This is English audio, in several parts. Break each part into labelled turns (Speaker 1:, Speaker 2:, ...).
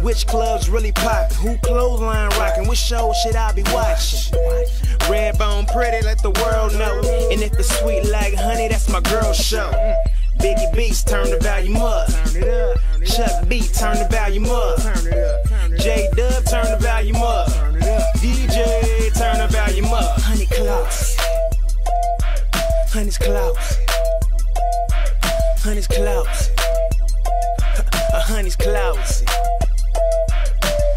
Speaker 1: Which clubs really poppin'? Who clothesline rockin'? Which show should I be watching? Redbone pretty, let the world know. And if it's sweet like honey, that's my girl show. Biggie Beats, turn the volume up. Chuck B, turn the volume up. J Dub, turn the volume up. DJ, turn the volume up. Honey Klaus. Honey's Klaus. Honey's Klaus. Honey's Klaus.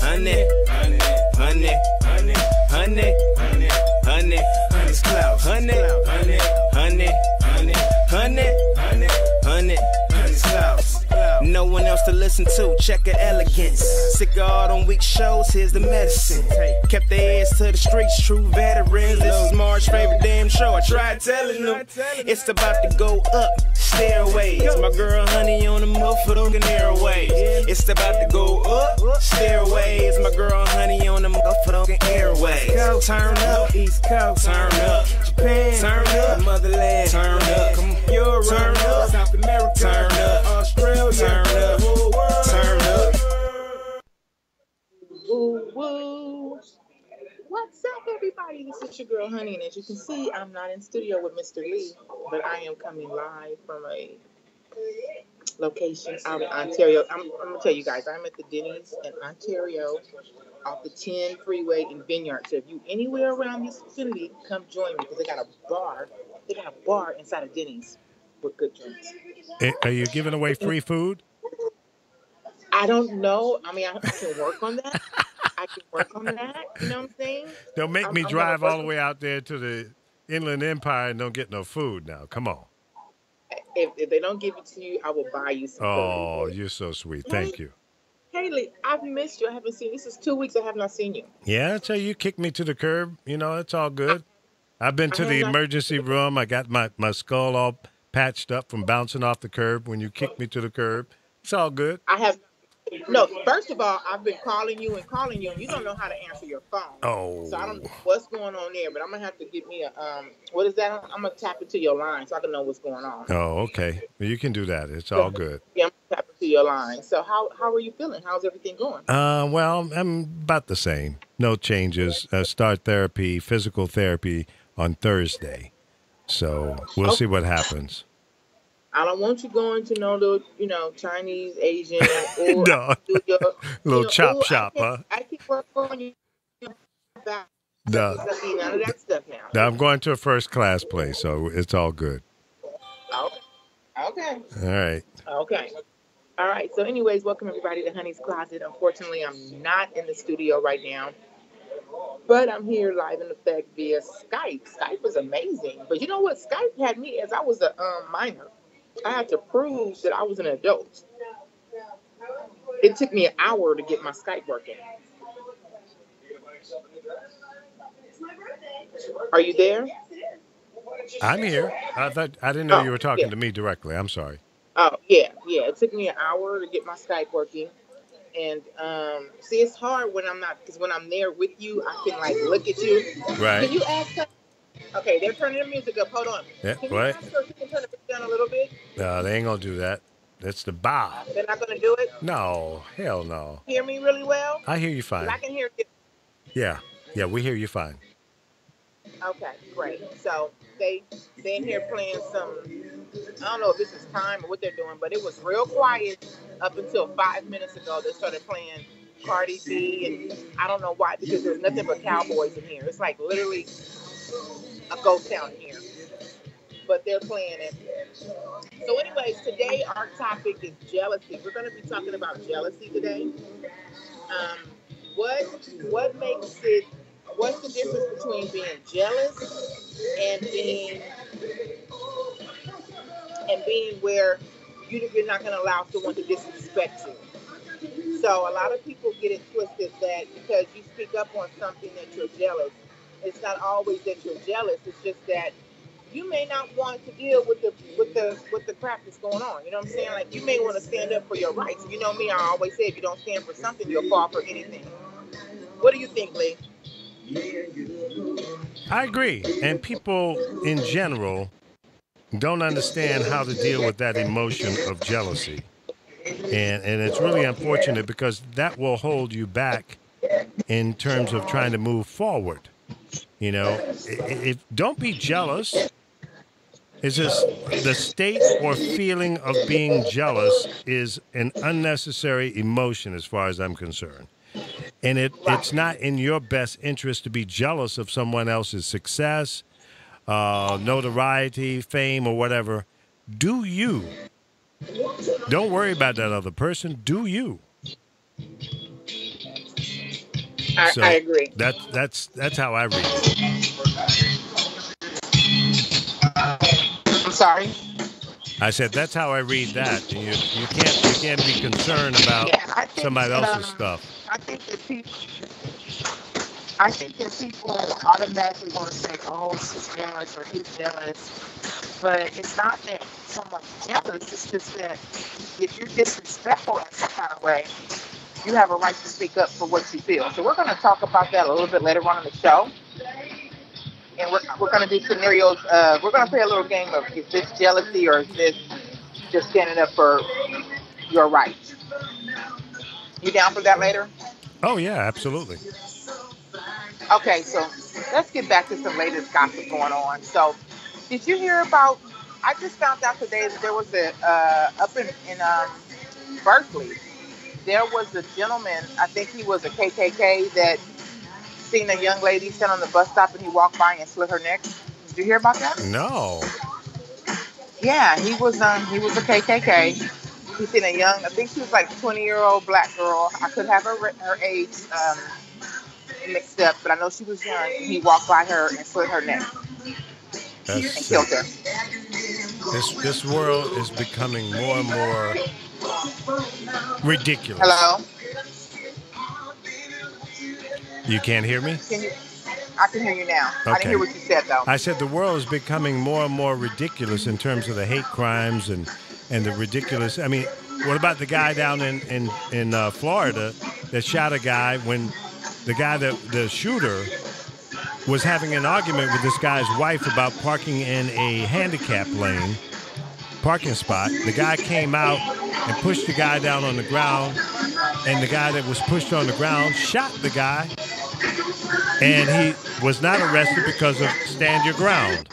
Speaker 1: Honey, honey, honey, honey, honey, honey, honey, honey's Klaus. Honey, honey, honey, honey, honey, honey, honey, honey's Klaus. No one else to listen to, check her elegance. Sick of all them weak shows, here's the medicine. Kept their ears to the streets, true veterans. This is Marge's favorite damn show. I tried telling them it's about to go up. Stairways, my girl Honey on the motherfucking airways. It's about to go up. Stairways, my girl Honey on the motherfucking airways. Turn up, East Coast, turn up. Japan, turn up. Motherland, turn up. Europe, turn up. South America, turn up. Australia, turn up. Whole world, turn up.
Speaker 2: Woo woo. What's up, everybody? This is your girl Honey, and as you can see, I'm not in studio with Mr. Lee, but I am coming live from a location out in Ontario. I'm gonna tell you guys, I'm at the Denny's in Ontario, off the 10 freeway in Vineyard. So if you anywhere around this vicinity, come join me because they got a bar. They got a bar inside of Denny's with good drinks.
Speaker 3: Are you giving away free food?
Speaker 2: I don't know. I mean, I can work on that. I can work on that. You know what I'm saying?
Speaker 3: Don't make me drive all the way out there to the Inland Empire and don't get no food now. Come on.
Speaker 2: If they don't give it to you, I will buy you some food.
Speaker 3: Oh, you're so sweet. Thank you.
Speaker 2: Haley, I've missed you. I haven't seen you. This is 2 weeks I have not seen you.
Speaker 3: Yeah, so you kicked me to the curb. You know, it's all good. I've been to the emergency room. I got my skull all patched up from bouncing off the curb when you kicked me to the curb. It's all good.
Speaker 2: I have. No, first of all, I've been calling you, and you don't know how to answer your phone.
Speaker 3: Oh.
Speaker 2: So I don't know what's going on there, but I'm going to have to get me a, what is that? I'm going to tap into your line so I can know what's going on.
Speaker 3: Oh, okay. Well, you can do that. It's all good.
Speaker 2: Yeah, I'm going to tap into your line. So how are you feeling? How's everything going?
Speaker 3: Well, I'm about the same. No changes. Start therapy, physical therapy on Thursday. So we'll see what happens.
Speaker 2: I don't want you going to no little, Chinese, Asian, or
Speaker 3: no. Little chop shop, huh?
Speaker 2: I keep working on you.
Speaker 3: No.
Speaker 2: None of that stuff now.
Speaker 3: No, I'm going to a first class place, so it's all good.
Speaker 2: Okay.
Speaker 3: All right.
Speaker 2: Okay. All right. So anyways, welcome everybody to Honey's Closet. Unfortunately, I'm not in the studio right now, but I'm here live in effect via Skype. Skype is amazing. But you know what? Skype had me as I was a minor. I had to prove that I was an adult. It took me an hour to get my Skype working. Are you there?
Speaker 3: I'm here. I didn't know you were talking to me directly. I'm sorry.
Speaker 2: Oh, yeah. It took me an hour to get my Skype working. And see, it's hard when I'm not, because when I'm there with you, I can look at you.
Speaker 3: Right.
Speaker 2: Can you ask her? Okay, they're turning the music up. Hold on.
Speaker 3: Yeah,
Speaker 2: can you ask her if you can turn it down a little bit?
Speaker 3: No, they ain't going to do that. That's the bar.
Speaker 2: They're not going to do it?
Speaker 3: No, hell no.
Speaker 2: Hear me really well?
Speaker 3: I hear you fine.
Speaker 2: I can hear you.
Speaker 3: Yeah, we hear you fine.
Speaker 2: Okay, great. So they in here playing some, I don't know if this is time or what they're doing, but it was real quiet up until 5 minutes ago. They started playing Cardi B, and I don't know why, because there's nothing but cowboys in here. It's like literally a ghost town here, but they're playing it. So anyways, today our topic is jealousy. We're going to be talking about jealousy today. What makes it, what's the difference between being jealous and being where you're not going to allow someone to disrespect you? So a lot of people get it twisted that because you speak up on something that you're jealous. It's not always that you're jealous. It's just that you may not want to deal with the crap that's going on. You know what I'm saying? Like, you may want to stand up for your rights. You know me, I always say if you don't stand for something, you'll fall for anything. What do you think, Lee?
Speaker 3: I agree. And people in general don't understand how to deal with that emotion of jealousy. And it's really unfortunate because that will hold you back in terms of trying to move forward. You know, if don't be jealous. It's just the state or feeling of being jealous is an unnecessary emotion as far as I'm concerned. And it's not in your best interest to be jealous of someone else's success, notoriety, fame, or whatever. Do you. Don't worry about that other person. Do you.
Speaker 2: I agree.
Speaker 3: That's how I read it.
Speaker 2: I'm sorry.
Speaker 3: I said that's how I read that. You can't be concerned about somebody else's stuff.
Speaker 2: I think that people automatically want to say, "Oh, she's jealous" or "he's jealous," but it's not that someone's jealous. It's just that if you're disrespectful in some kind of way, you have a right to speak up for what you feel. So we're going to talk about that a little bit later on in the show. And we're going to do scenarios. We're going to play a little game of, is this jealousy or is this just standing up for your rights? You down for that later?
Speaker 3: Oh, yeah, absolutely.
Speaker 2: Okay, so let's get back to some latest gossip going on. So did you hear about, I just found out today that there was up in Berkeley, there was a gentleman, I think he was a KKK, that seen a young lady sit on the bus stop and he walked by and slit her neck. Did you hear about that?
Speaker 3: No.
Speaker 2: Yeah, he was a KKK. He seen a young, I think she was like 20-year-old black girl. I could have her age mixed up, but I know she was young. He walked by her and slit her neck and killed her.
Speaker 3: This world is becoming more and more ridiculous.
Speaker 2: Hello?
Speaker 3: You can't hear me?
Speaker 2: I can hear you now.
Speaker 3: Okay.
Speaker 2: I didn't hear what you said, though.
Speaker 3: I said the world is becoming more and more ridiculous in terms of the hate crimes and the ridiculous. I mean, what about the guy down in Florida that shot a guy when the shooter was having an argument with this guy's wife about parking in a handicap lane parking spot. The guy came out and pushed the guy down on the ground, and the guy that was pushed on the ground shot the guy, and he was not arrested because of stand your ground.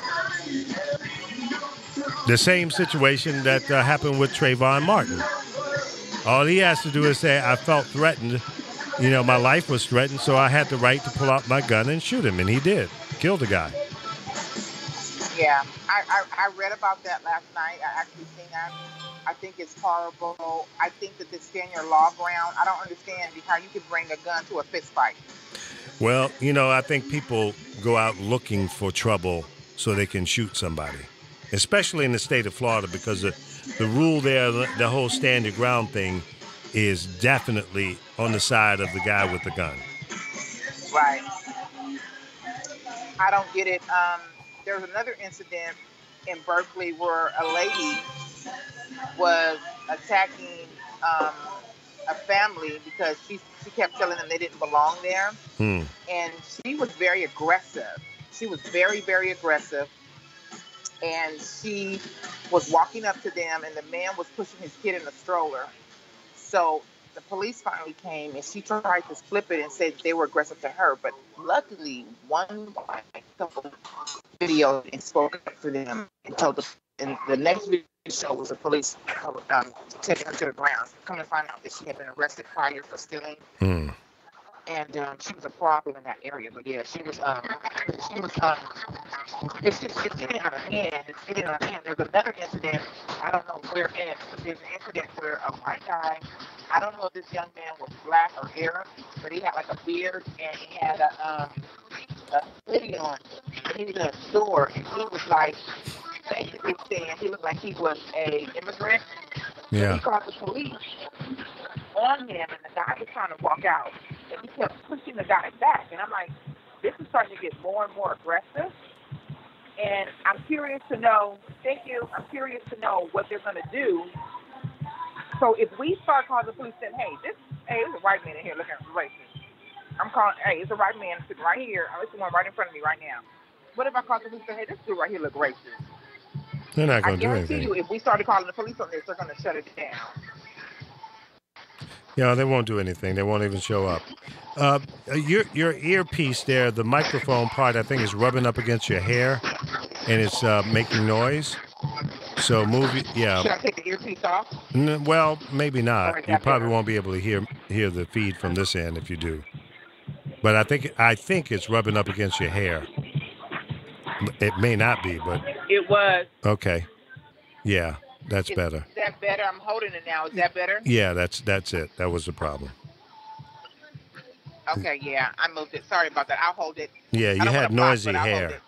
Speaker 3: The same situation that happened with Trayvon Martin. All he has to do is say, I felt threatened. You know, my life was threatened, so I had the right to pull out my gun and shoot him, and he did. Killed the guy.
Speaker 2: Yeah, I read about that last night. I actually seen that. I think it's horrible. I think that this stand your law ground. I don't understand how you could bring a gun to a fist fight.
Speaker 3: Well, you know, I think people go out looking for trouble so they can shoot somebody, especially in the state of Florida, because the rule there, the whole stand your ground thing, is definitely on the side of the guy with the gun.
Speaker 2: Right. I don't get it. There was another incident in Berkeley where a lady was attacking a family because she kept telling them they didn't belong there. And she was very aggressive. She was very, very aggressive. And she was walking up to them, and the man was pushing his kid in a stroller. So the police finally came, and she tried to flip it and say that they were aggressive to her. But luckily, one couple videoed and spoke up for them and told them. And the next video show was the police taking her to the ground. Come to find out that she had been arrested prior for stealing. And she was a problem in that area. But yeah, she was it's getting out of hand. It's getting out of hand. There's another incident, I don't know where in, but there's an incident where a white guy, I don't know if this young man was black or Arab, but he had like a beard and he had a hoodie on. And he was in a store, and he was like, basically saying he looked like he was a immigrant.
Speaker 3: Yeah.
Speaker 2: So he called the police on him, and the guy was trying to walk out, and he kept pushing the guy back. And I'm like, this is starting to get more and more aggressive. And I'm curious to know, I'm curious to know what they're going to do. So if we start calling the police saying, there's a white man in here looking racist. I'm calling, it's a white man sitting right here. There's one right in front of me right now. What if I call the police and say, this dude right here look racist?
Speaker 3: They're not going to do anything.
Speaker 2: I guarantee you, if we started calling the police on this, they're going to shut it down.
Speaker 3: You know, they won't do anything. They won't even show up. Your earpiece there, the microphone part, I think, is rubbing up against your hair, and it's making noise. So move it. Yeah.
Speaker 2: Should I take the earpiece off?
Speaker 3: Well, maybe
Speaker 2: Or
Speaker 3: not.
Speaker 2: is
Speaker 3: You
Speaker 2: that
Speaker 3: probably
Speaker 2: better?
Speaker 3: won't be able to hear the feed from this end if you do. But I think it's rubbing up against your hair. It may not be, but
Speaker 2: It was.
Speaker 3: okay. Yeah, that's better.
Speaker 2: Is that better? I'm holding it now. Is that better?
Speaker 3: Yeah, that's it. That was the problem.
Speaker 2: Okay, yeah. I moved it. Sorry about that. I'll hold it.
Speaker 3: Yeah,
Speaker 2: I
Speaker 3: you
Speaker 2: don't
Speaker 3: had
Speaker 2: wanna pop,
Speaker 3: noisy
Speaker 2: but I'll hold
Speaker 3: hair.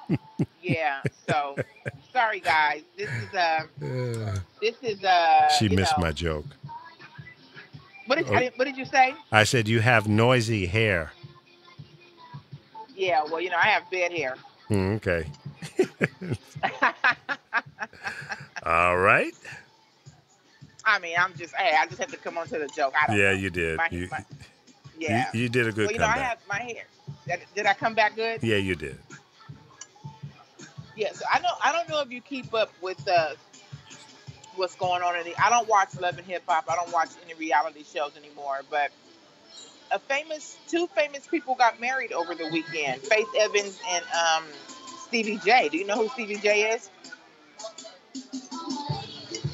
Speaker 2: it. Yeah. So sorry guys. This is
Speaker 3: She
Speaker 2: you
Speaker 3: missed
Speaker 2: know,
Speaker 3: my joke.
Speaker 2: what did you say?
Speaker 3: I said you have noisy hair.
Speaker 2: Yeah, well, I have bed hair.
Speaker 3: Okay. All right.
Speaker 2: I mean, I just had to come on to the joke. I don't
Speaker 3: Yeah,
Speaker 2: know.
Speaker 3: you did.
Speaker 2: Yeah.
Speaker 3: You did a good
Speaker 2: Well, I
Speaker 3: comeback.
Speaker 2: have my hair. Did I come back good?
Speaker 3: Yeah, you did.
Speaker 2: Yeah, so I don't know if you keep up with what's going on I don't watch Love and Hip Hop. I don't watch any reality shows anymore, but two famous people got married over the weekend. Faith Evans and Stevie J. Do you know who Stevie J is?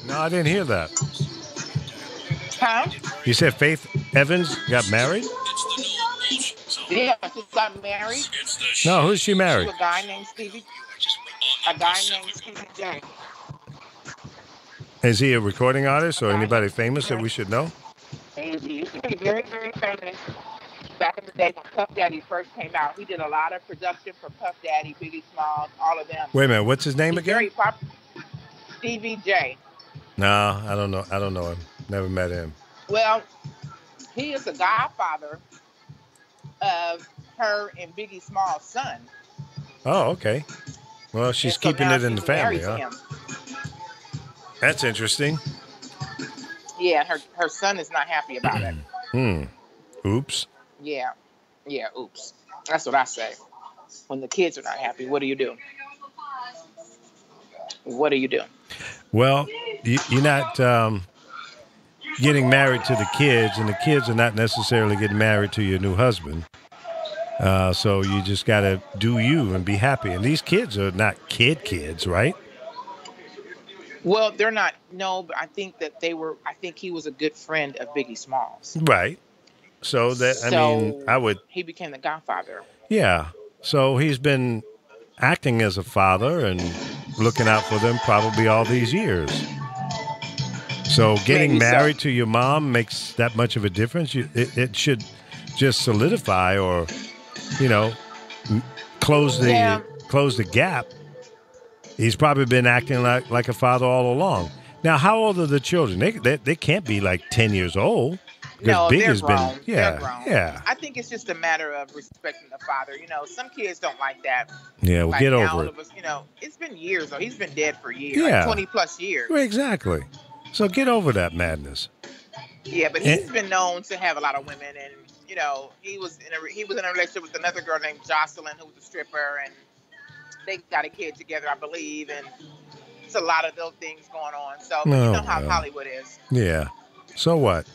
Speaker 3: No, I didn't hear that.
Speaker 2: Huh?
Speaker 3: You said Faith Evans got married?
Speaker 2: Yeah, she got married
Speaker 3: No, who's she
Speaker 2: to
Speaker 3: married?
Speaker 2: a guy named Stevie J.
Speaker 3: Is he a recording artist or anybody famous that we should know?
Speaker 2: And he used to be very, very famous back in the day when Puff Daddy first came out. He did a lot of production for Puff Daddy, Biggie Smalls, all of them.
Speaker 3: Wait a minute, what's his name
Speaker 2: He's
Speaker 3: again?
Speaker 2: very popular. Stevie J.
Speaker 3: No, I don't know. I don't know him. Never met him.
Speaker 2: Well, he is the godfather of her and Biggie Smalls' son.
Speaker 3: Oh, okay. Well, she's
Speaker 2: And so
Speaker 3: keeping
Speaker 2: now
Speaker 3: it in the
Speaker 2: she's married
Speaker 3: family,
Speaker 2: to
Speaker 3: huh?
Speaker 2: him.
Speaker 3: That's interesting.
Speaker 2: Yeah, her son is not happy about it.
Speaker 3: Oops.
Speaker 2: Yeah, oops. That's what I say. When the kids are not happy, what do you do? What do you do?
Speaker 3: Well, you're not getting married to the kids, and the kids are not necessarily getting married to your new husband. So you just got to do you and be happy. And these kids are not kids, right?
Speaker 2: Well, they're not. No, but I think he was a good friend of Biggie Smalls.
Speaker 3: Right. So I would.
Speaker 2: He became the godfather.
Speaker 3: Yeah. So he's been acting as a father and looking out for them probably all these years. So getting
Speaker 2: Maybe so.
Speaker 3: married to your mom makes that much of a difference. It should just solidify or, close the gap. He's probably been acting like a father all along. Now, how old are the children? They can't be like 10 years old.
Speaker 2: No,
Speaker 3: Big
Speaker 2: they're
Speaker 3: has
Speaker 2: grown.
Speaker 3: been, yeah,
Speaker 2: They're grown.
Speaker 3: yeah.
Speaker 2: I think it's just a matter of respecting the father. Some kids don't like that.
Speaker 3: Yeah, well,
Speaker 2: Like
Speaker 3: get
Speaker 2: now,
Speaker 3: over
Speaker 2: all
Speaker 3: it.
Speaker 2: of us, it's been years though. He's been dead for years,
Speaker 3: Yeah.
Speaker 2: like 20 plus years.
Speaker 3: Well, exactly. So get over that madness.
Speaker 2: Yeah, but he's been known to have a lot of women, and he was in a relationship with another girl named Jocelyn, who was a stripper, and they got a kid together, I believe, and it's a lot of those things going on. So you know how Hollywood is.
Speaker 3: Yeah. So what?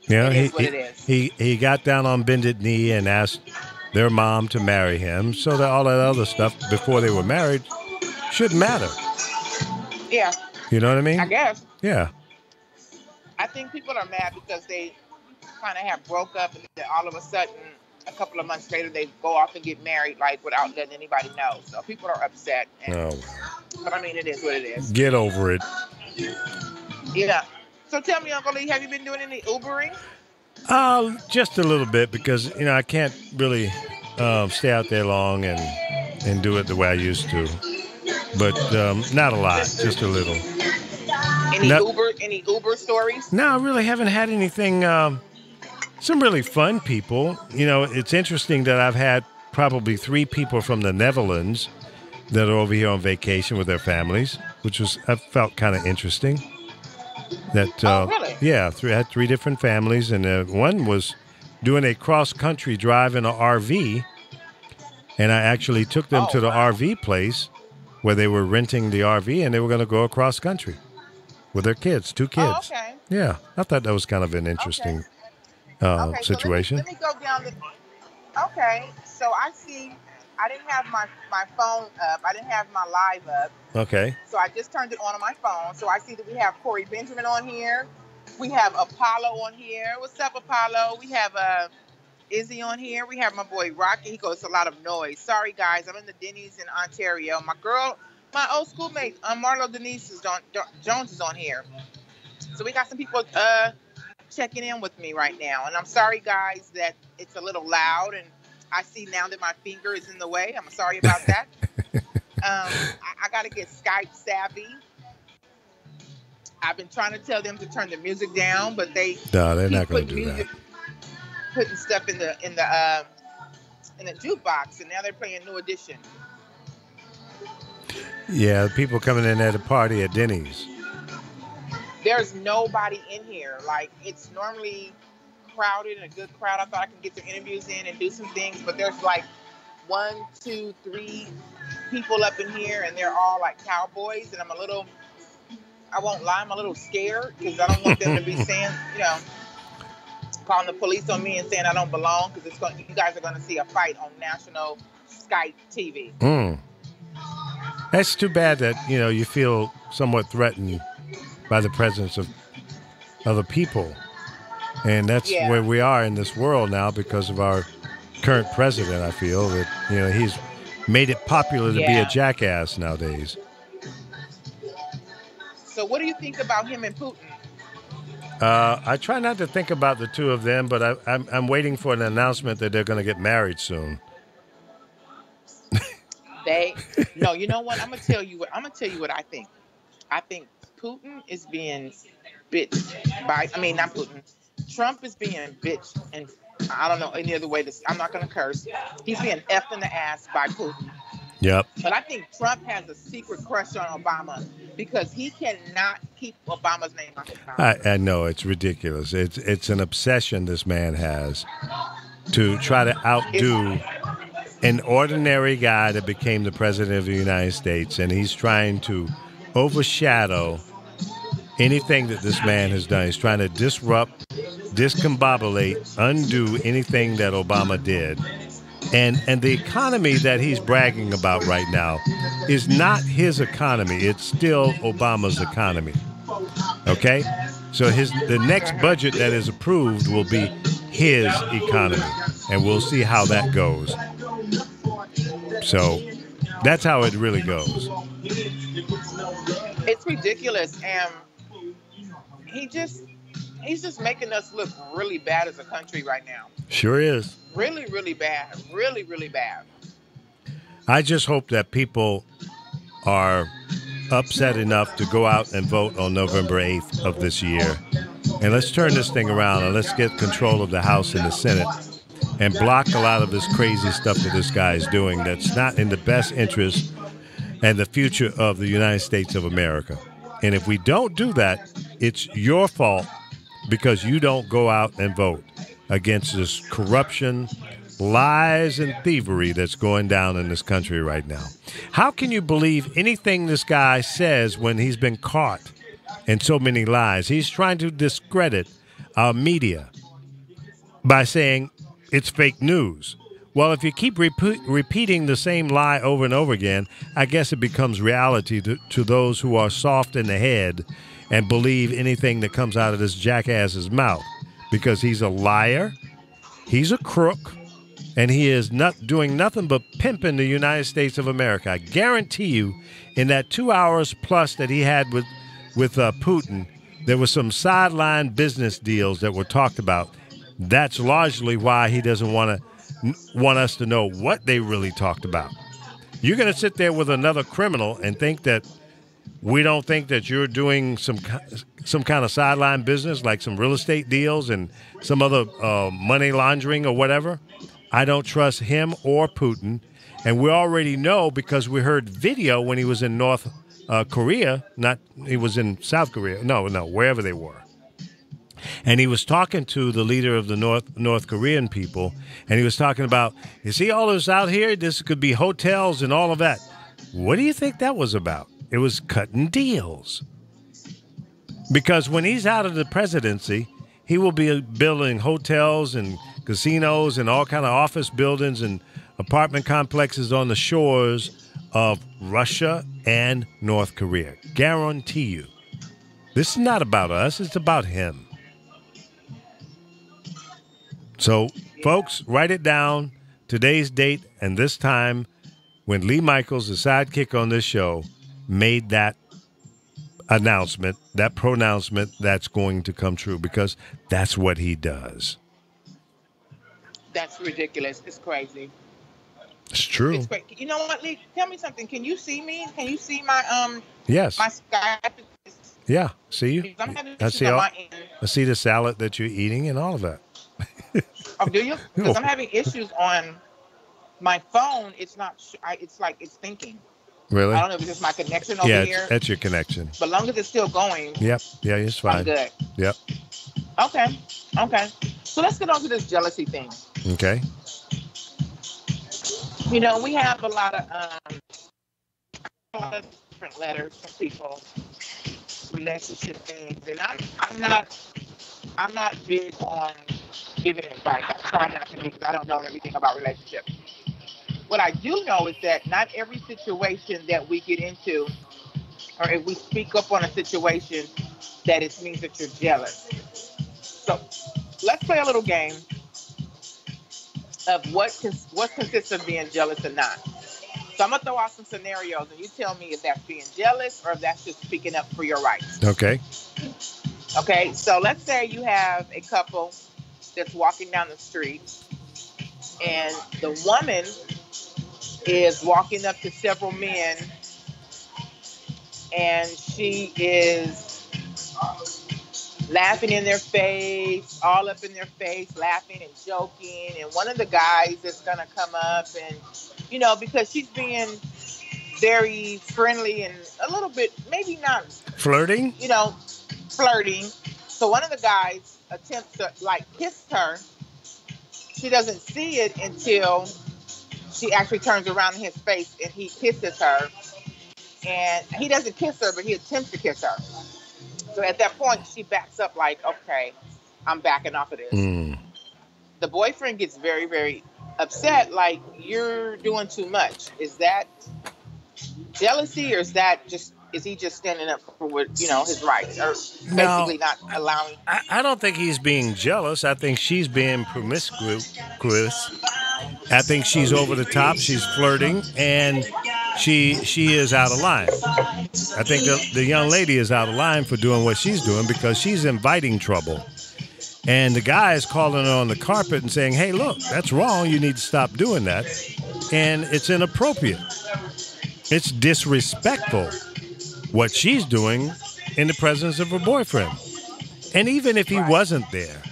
Speaker 3: Yeah,
Speaker 2: It is what it is.
Speaker 3: He got down on bended knee and asked their mom to marry him, so that all that other stuff before they were married shouldn't matter.
Speaker 2: Yeah,
Speaker 3: You know what I mean?
Speaker 2: I guess.
Speaker 3: Yeah.
Speaker 2: I think people are mad because they kind of have broke up, and then all of a sudden, a couple of months later, they go off and get married, like without letting anybody know. So people are upset.
Speaker 3: Oh,
Speaker 2: But I mean, it is what it is.
Speaker 3: get over it.
Speaker 2: Yeah. So tell me, Uncle Lee, have you been doing any Ubering?
Speaker 3: Just a little bit because I can't really stay out there long and do it the way I used to. But not a lot, just a little.
Speaker 2: Any Uber stories?
Speaker 3: No, I really haven't had anything. Some really fun people. It's interesting that I've had probably 3 people from the Netherlands that are over here on vacation with their families, which I felt kind of interesting. That
Speaker 2: really?
Speaker 3: Yeah, I had 3 different families, and one was doing a cross-country drive in an RV, and I actually took them to the RV place where they were renting the RV, and they were going to go across country with their kids, 2 kids.
Speaker 2: Oh, okay.
Speaker 3: Yeah, I thought that was kind of an interesting
Speaker 2: Okay, so
Speaker 3: situation.
Speaker 2: let me go down the. Okay, so I see. I didn't have my phone up. I didn't have my live up.
Speaker 3: Okay.
Speaker 2: So I just turned it on my phone. So I see that we have Corey Benjamin on here. We have Apollo on here. What's up, Apollo? We have Izzy on here. We have my boy Rocky. He goes, a lot of noise. Sorry, guys. I'm in the Denny's in Ontario. My old schoolmate, Marlo Denise Jones is on here. So we got some people checking in with me right now. And I'm sorry, guys, that it's a little loud. And I see now that my finger is in the way. I'm sorry about that. I got to get Skype savvy. I've been trying to tell them to turn the music down, but
Speaker 3: they're not going to do that.
Speaker 2: Putting stuff in the jukebox, and now they're playing New Edition.
Speaker 3: Yeah, people coming in at a party at Denny's.
Speaker 2: There's nobody in here. Like, it's normally crowded and a good crowd. I thought I could get some interviews in and do some things, but there's like 1, 2, 3 people up in here, and they're all like cowboys, and I won't lie, I'm a little scared because I don't want them to be saying, calling the police on me and saying I don't belong, because you guys are going to see a fight on national Skype TV.
Speaker 3: That's too bad that, you feel somewhat threatened by the presence of other people. And that's where we are in this world now because of our current president. I feel that, he's made it popular to be a jackass nowadays.
Speaker 2: So what do you think about him and Putin?
Speaker 3: I try not to think about the two of them, but I'm waiting for an announcement that they're going to get married soon.
Speaker 2: No, you know what? I'm gonna tell you what I think. I think Putin is being bitched by. I mean, not Putin. Trump is being bitched, and I don't know any other way to. I'm not gonna curse. He's being effed in the ass by Putin.
Speaker 3: Yep.
Speaker 2: But I think Trump has a secret crush on Obama because he cannot keep Obama's name out his mouth.
Speaker 3: I know, it's ridiculous. It's an obsession this man has to try to outdo an ordinary guy that became the president of the United States, and he's trying to overshadow anything that this man has done. He's trying to disrupt, discombobulate, undo anything that Obama did. And the economy that he's bragging about right now is not his economy. It's still Obama's economy. Okay? So the next budget that is approved will be his economy. And we'll see how that goes. So that's how it really goes.
Speaker 2: It's ridiculous. And he's just making us look really bad as a country right now.
Speaker 3: Sure is.
Speaker 2: Really, really bad. Really, really bad.
Speaker 3: I just hope that people are upset enough to go out and vote on November 8th of this year. And let's turn this thing around and let's get control of the House and the Senate and block a lot of this crazy stuff that this guy is doing that's not in the best interest and the future of the United States of America. And if we don't do that, it's your fault because you don't go out and vote against this corruption, lies, and thievery that's going down in this country right now. How can you believe anything this guy says when he's been caught in so many lies? He's trying to discredit our media by saying it's fake news. Well, if you keep repeating the same lie over and over again, I guess it becomes reality to those who are soft in the head and believe anything that comes out of this jackass's mouth. Because he's a liar, he's a crook, and he is not doing nothing but pimping the United States of America. I guarantee you, in that 2 hours plus that he had with Putin, there were some sideline business deals that were talked about. That's largely why he doesn't want us to know what they really talked about. You're going to sit there with another criminal and think that we don't think that you're doing some kind of sideline business, like some real estate deals and some other money laundering or whatever. I don't trust him or Putin. And we already know because we heard video when he was in North Korea. He was in South Korea. No, wherever they were. And he was talking to the leader of the North Korean people. And he was talking about, you see all this out here? This could be hotels and all of that. What do you think that was about? It was cutting deals. Because when he's out of the presidency, he will be building hotels and casinos and all kind of office buildings and apartment complexes on the shores of Russia and North Korea. Guarantee you. This is not about us. It's about him. So, folks, write it down. Today's date and this time when Lee Michaels, the sidekick on this show, made that announcement, that pronouncement that's going to come true, because that's what he does.
Speaker 2: That's ridiculous. It's crazy.
Speaker 3: It's true.
Speaker 2: It's great. You know what, Lee? Tell me something. Can you see me? Can you see my
Speaker 3: Yes.
Speaker 2: my Skype?
Speaker 3: Yeah. See you.
Speaker 2: I'm having
Speaker 3: I
Speaker 2: issues
Speaker 3: see
Speaker 2: on
Speaker 3: all,
Speaker 2: my end.
Speaker 3: I see the salad that you're eating and all of that.
Speaker 2: Oh, do you? Because I'm having issues on my phone. It's not. It's like it's thinking.
Speaker 3: Really?
Speaker 2: I don't know if it's just my connection over
Speaker 3: Yeah,
Speaker 2: here.
Speaker 3: that's your connection.
Speaker 2: But long as it's still going,
Speaker 3: Yep. Yeah, it's fine.
Speaker 2: I'm good.
Speaker 3: Yep.
Speaker 2: Okay. Okay. So let's get on to this jealousy thing.
Speaker 3: Okay.
Speaker 2: You know, we have a lot of different letters from people, relationship things, and I'm not big on giving advice. I try not to be because I don't know everything about relationships. What I do know is that not every situation that we get into, or if we speak up on a situation, that it means that you're jealous. So let's play a little game of what consists of being jealous or not. So I'm gonna throw out some scenarios, and you tell me if that's being jealous or if that's just speaking up for your rights.
Speaker 3: Okay.
Speaker 2: Okay. So let's say you have a couple that's walking down the street, and the woman is walking up to several men, and she is laughing in their face, all up in their face, laughing and joking. And one of the guys is going to come up and, you know, because she's being very friendly and a little bit, maybe not
Speaker 3: Flirting?
Speaker 2: you know, flirting. So one of the guys attempts to like kiss her. She doesn't see it until she actually turns around in his face and he kisses her. And he doesn't kiss her, but he attempts to kiss her. So at that point, she backs up like, okay, I'm backing off of this. The boyfriend gets very, very upset, like, you're doing too much. Is that jealousy, or is he just standing up for what, you know, his rights, or basically not allowing?
Speaker 3: I don't think he's being jealous. I think she's being promiscuous. I think she's over the top. She's flirting, and she is out of line. I think the young lady is out of line for doing what she's doing because she's inviting trouble. And the guy is calling her on the carpet and saying, hey, look, that's wrong. You need to stop doing that. And it's inappropriate. It's disrespectful what she's doing in the presence of her boyfriend. And even if he wasn't there,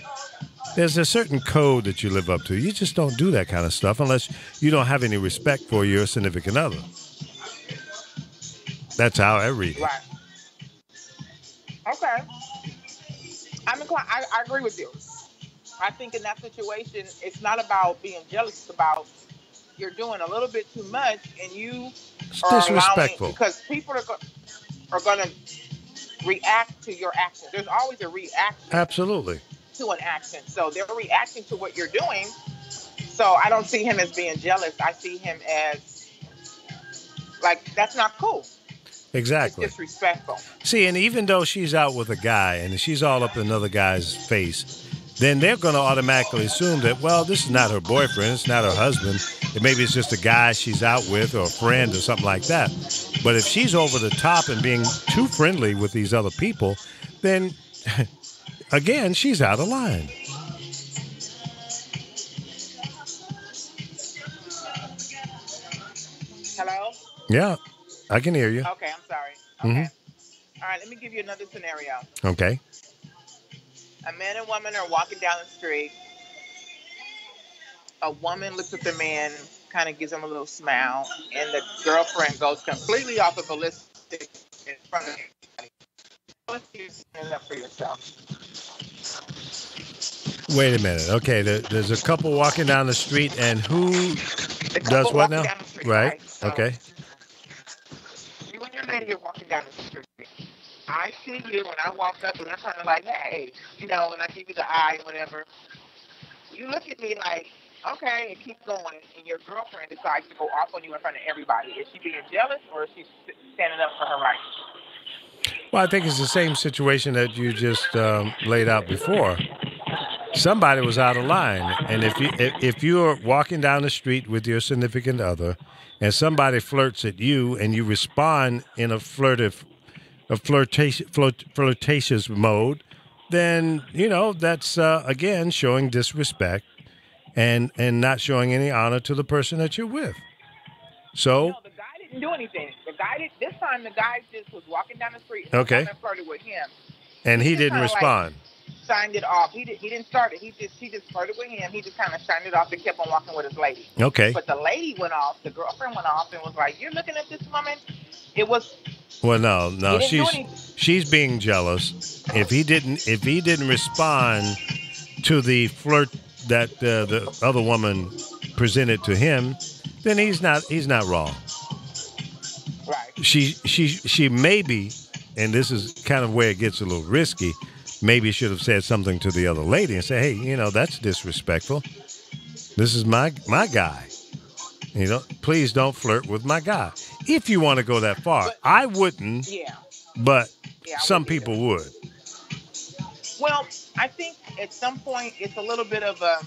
Speaker 3: there's a certain code that you live up to. You just don't do that kind of stuff unless you don't have any respect for your significant other. That's how I read it.
Speaker 2: Right. Okay. I agree with you. I think in that situation, it's not about being jealous. It's about you're doing a little bit too much, and you are
Speaker 3: disrespectful.
Speaker 2: Because people are going to react to your action. There's always a reaction.
Speaker 3: Absolutely.
Speaker 2: To an action. So they're reacting to what you're doing. So I don't see him as being jealous. I see him as like, that's not cool.
Speaker 3: Exactly.
Speaker 2: It's disrespectful. See,
Speaker 3: and even though she's out with a guy and she's all up in another guy's face, then they're going to automatically assume that, well, this is not her boyfriend, it's not her husband, and maybe it's just a guy she's out with or a friend or something like that. But if she's over the top and being too friendly with these other people, then, again, she's out of line.
Speaker 2: Hello?
Speaker 3: Yeah, I can hear you.
Speaker 2: Okay, I'm sorry. Okay. All right, let me give you another scenario.
Speaker 3: Okay.
Speaker 2: A man and woman are walking down the street. A woman looks at the man, kind of gives him a little smile, and the girlfriend goes completely off of ballistic in front of him. Let's stand up for yourself.
Speaker 3: Wait a minute. Okay, there's a couple walking down the street, and who does what now?
Speaker 2: Right.
Speaker 3: So okay.
Speaker 2: You and your lady are walking down the street. I I see you when I walk up and I'm kind of like, hey, you know, and I give you the eye, whatever. You look at me like, okay, and keep going, and your girlfriend decides to go off on you in front of everybody. Is she being jealous, or is she standing up for her rights?
Speaker 3: Well, I think it's the same situation that you just laid out before. Somebody was out of line, and if you're walking down the street with your significant other, and somebody flirts at you, and you respond in a flirtatious mode, then you know that's again showing disrespect and not showing any honor to the person that you're with. So
Speaker 2: no, the guy didn't do anything. This time the guy just was walking down the street.
Speaker 3: Okay.
Speaker 2: And flirted with him.
Speaker 3: And he didn't respond.
Speaker 2: Shined it off. He didn't start it. She just flirted with him. He just kind of shined it off and kept on walking with his lady.
Speaker 3: Okay.
Speaker 2: But the lady went off. The girlfriend went off and was like, "You're looking at this woman." It was.
Speaker 3: Well, no. She's being jealous. If he didn't respond to the flirt that the other woman presented to him, then he's not wrong.
Speaker 2: Right.
Speaker 3: She maybe, and this is kind of where it gets a little risky. Maybe should have said something to the other lady and say, "Hey, you know, that's disrespectful. This is my guy. You know, please don't flirt with my guy." If you want to go that far, I wouldn't.
Speaker 2: Yeah.
Speaker 3: But
Speaker 2: yeah,
Speaker 3: some people would.
Speaker 2: Well, I think at some point it's a little bit of a,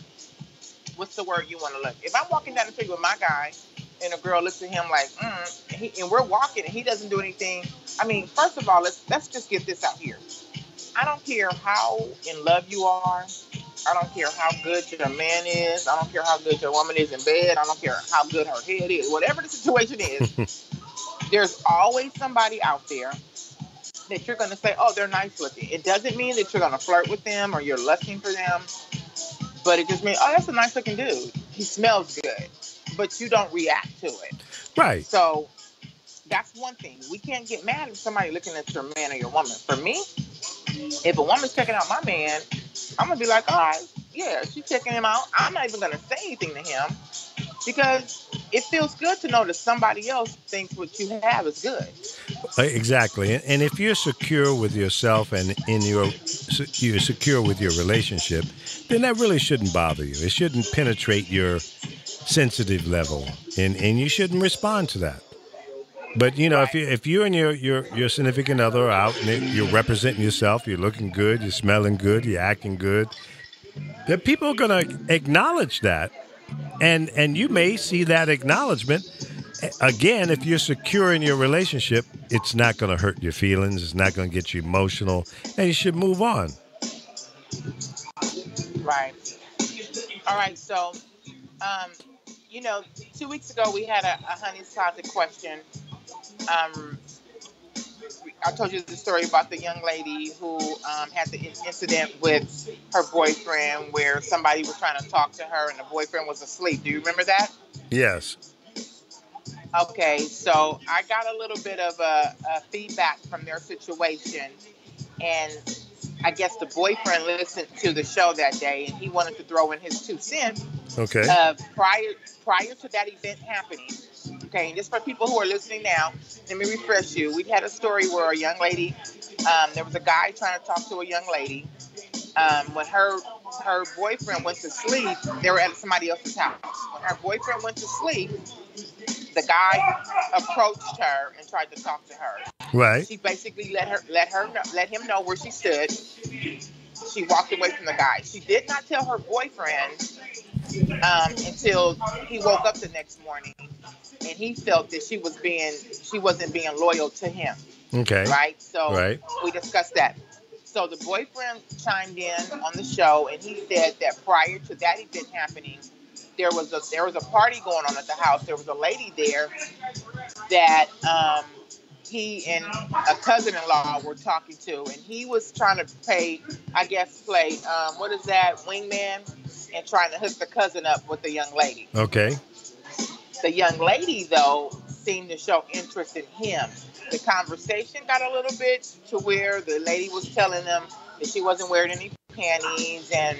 Speaker 2: what's the word you want to look? If I'm walking down the street with my guy and a girl looks at him like, and we're walking and he doesn't do anything. I mean, first of all, let's just get this out here. I don't care how in love you are. I don't care how good your man is. I don't care how good your woman is in bed. I don't care how good her head is. Whatever the situation is, there's always somebody out there that you're going to say, oh, they're nice looking. It doesn't mean that you're going to flirt with them or you're lusting for them. But it just means, oh, that's a nice looking dude. He smells good. But you don't react to it.
Speaker 3: Right.
Speaker 2: So that's one thing. We can't get mad at somebody looking at your man or your woman. For me, if a woman's checking out my man, I'm going to be like, all right, yeah, she's checking him out. I'm not even going to say anything to him because it feels good to know that somebody else thinks what you have is good.
Speaker 3: Exactly. And if you're secure with yourself and you're secure with your relationship, then that really shouldn't bother you. It shouldn't penetrate your sensitive level, and you shouldn't respond to that. But, you know, if you and your significant other are out and you're representing yourself, you're looking good, you're smelling good, you're acting good, then people are going to acknowledge that. And you may see that acknowledgement. Again, if you're secure in your relationship, it's not going to hurt your feelings. It's not going to get you emotional. And you should move on.
Speaker 2: Right. All right. So, you know, 2 weeks ago we had a Honey's Closet question. I told you the story about the young lady who had the incident with her boyfriend where somebody was trying to talk to her and the boyfriend was asleep. Do you remember that?
Speaker 3: Yes.
Speaker 2: Okay, so I got a little bit of a feedback from their situation, and I guess the boyfriend listened to the show that day and he wanted to throw in his 2 cents.
Speaker 3: Okay.
Speaker 2: Prior to that event happening. Okay, and just for people who are listening now, let me refresh you. We had a story where a young lady, there was a guy trying to talk to a young lady. When her boyfriend went to sleep, they were at somebody else's house. When her boyfriend went to sleep, the guy approached her and tried to talk to her.
Speaker 3: Right.
Speaker 2: She basically let him know where she stood. She walked away from the guy. She did not tell her boyfriend until he woke up the next morning, and he felt that she wasn't being loyal to him.
Speaker 3: Okay.
Speaker 2: Right. So we discussed that. So the boyfriend chimed in on the show, and he said that prior to that event happening, there was a party going on at the house. There was a lady there that he and a cousin-in-law were talking to, and he was trying to play what is that, wingman, and trying to hook the cousin up with the young lady.
Speaker 3: Okay.
Speaker 2: The young lady, though, seemed to show interest in him. The conversation got a little bit to where the lady was telling them that she wasn't wearing any panties, and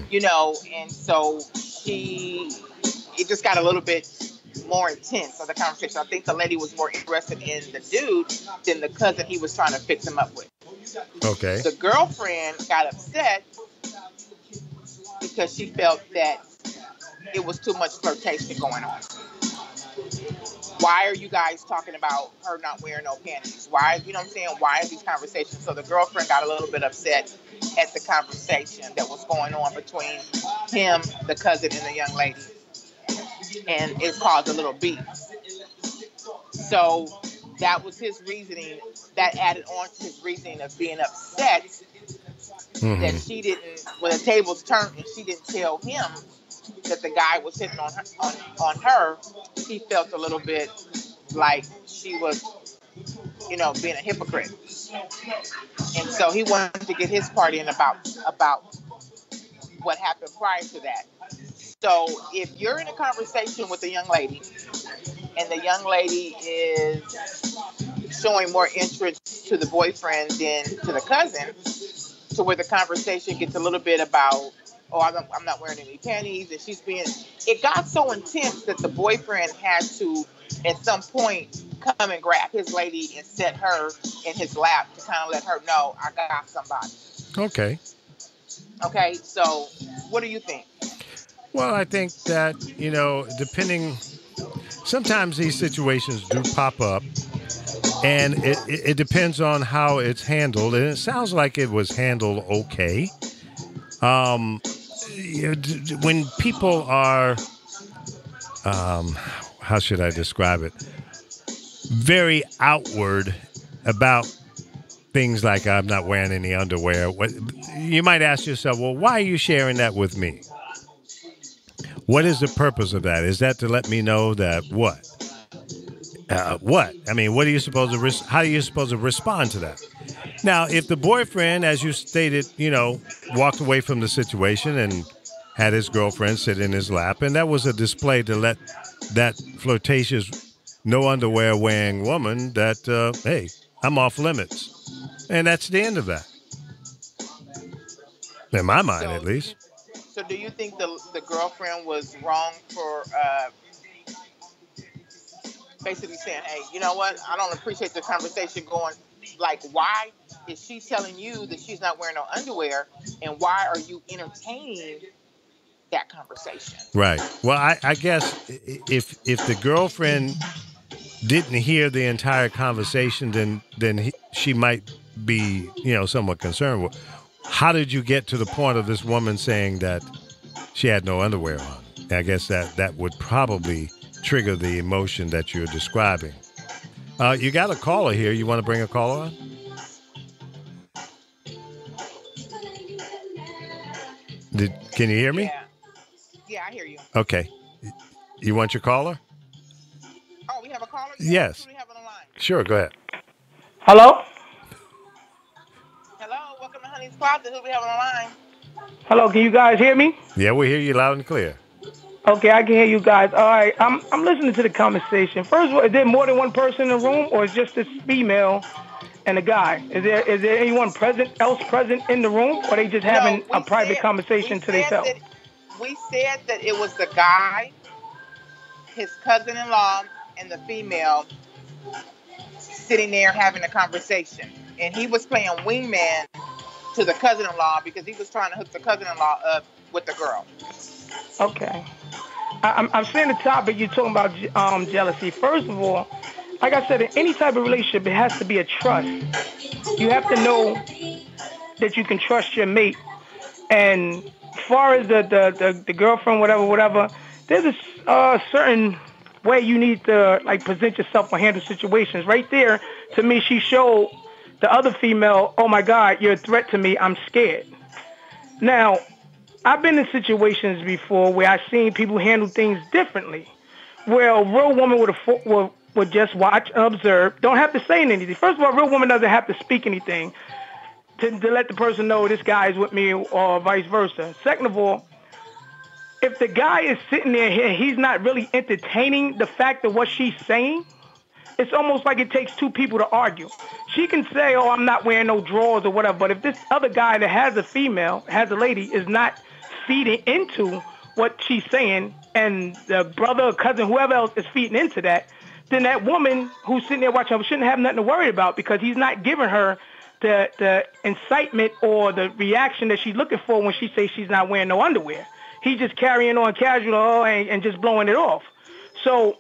Speaker 2: you know, and so it just got a little bit more intense of the conversation. I think the lady was more interested in the dude than the cousin he was trying to fix him up with.
Speaker 3: Okay.
Speaker 2: The girlfriend got upset because she felt that it was too much flirtation going on. Why are you guys talking about her not wearing no panties? Why, you know what I'm saying? Why are these conversations? So the girlfriend got a little bit upset at the conversation that was going on between him, the cousin, and the young lady. And it caused a little beef. So that was his reasoning. That added on to his reasoning of being upset that she didn't, when the tables turned and she didn't tell him that the guy was hitting on her, he felt a little bit like she was, you know, being a hypocrite. And so he wanted to get his part in about what happened prior to that. So if you're in a conversation with a young lady and the young lady is showing more interest to the boyfriend than to the cousin, to where the conversation gets a little bit about, oh, I'm not wearing any panties, and it got so intense that the boyfriend had to, at some point, come and grab his lady and set her in his lap to kind of let her know, I got somebody.
Speaker 3: Okay.
Speaker 2: Okay, so what do you think?
Speaker 3: Well, I think that, you know, sometimes these situations do pop up, and it depends on how it's handled, and it sounds like it was handled okay. When people are, how should I describe it? Very outward about things like I'm not wearing any underwear. You might ask yourself, well, why are you sharing that with me? What is the purpose of that? Is that to let me know that what? What? I mean, what are you supposed to? How are you supposed to respond to that? Now, if the boyfriend, as you stated, you know, walked away from the situation and had his girlfriend sit in his lap, and that was a display to let that flirtatious, no underwear wearing woman that, hey, I'm off limits, and that's the end of that. In my mind, at least.
Speaker 2: So do you think the girlfriend was wrong for basically saying, hey, you know what? I don't appreciate the conversation going. Like, why is she telling you that she's not wearing no underwear? And why are you entertaining that conversation?
Speaker 3: Right. Well, I guess if the girlfriend didn't hear the entire conversation, then she might be, you know, somewhat concerned. How did you get to the point of this woman saying that she had no underwear on? I guess that would probably trigger the emotion that you're describing. You got a caller here. You want to bring a caller on? Can you hear me?
Speaker 2: Yeah, I hear you.
Speaker 3: Okay. You want your caller?
Speaker 2: Oh, we have a caller?
Speaker 3: Yes.
Speaker 2: Who do we have on the line?
Speaker 3: Sure, go ahead.
Speaker 4: Hello?
Speaker 2: Hello, welcome to Honey's Closet. Who do we have on the line?
Speaker 4: Hello, can you guys hear me?
Speaker 3: Yeah, we hear you loud and clear.
Speaker 4: Okay, I can hear you guys. All right, I'm listening to the conversation. First of all, is there more than one person in the room, or is just this female and a guy? Is there anyone else present in the room, or are they just having a private conversation to themselves?
Speaker 2: We said that it was the guy, his cousin-in-law, and the female sitting there having a conversation. And he was playing wingman to the cousin-in-law because he was trying to hook the cousin-in-law up with the girl.
Speaker 4: Okay. I'm saying the topic you're talking about jealousy. First of all, like I said, in any type of relationship, it has to be a trust. You have to know that you can trust your mate. And as far as the girlfriend, whatever, there's a certain way you need to like present yourself or handle situations. Right there, to me, she showed the other female, oh my God, you're a threat to me. I'm scared. Now, I've been in situations before where I've seen people handle things differently, where a real woman would just watch and observe, don't have to say anything. First of all, a real woman doesn't have to speak anything to let the person know this guy is with me or vice versa. Second of all, if the guy is sitting there and he's not really entertaining the fact of what she's saying, it's almost like it takes two people to argue. She can say, oh, I'm not wearing no drawers or whatever, but if this other guy that has a lady, is not feeding into what she's saying, and the brother or cousin, whoever else is feeding into that, then that woman who's sitting there watching her shouldn't have nothing to worry about because he's not giving her the incitement or the reaction that she's looking for when she says she's not wearing no underwear. He's just carrying on casual and just blowing it off. So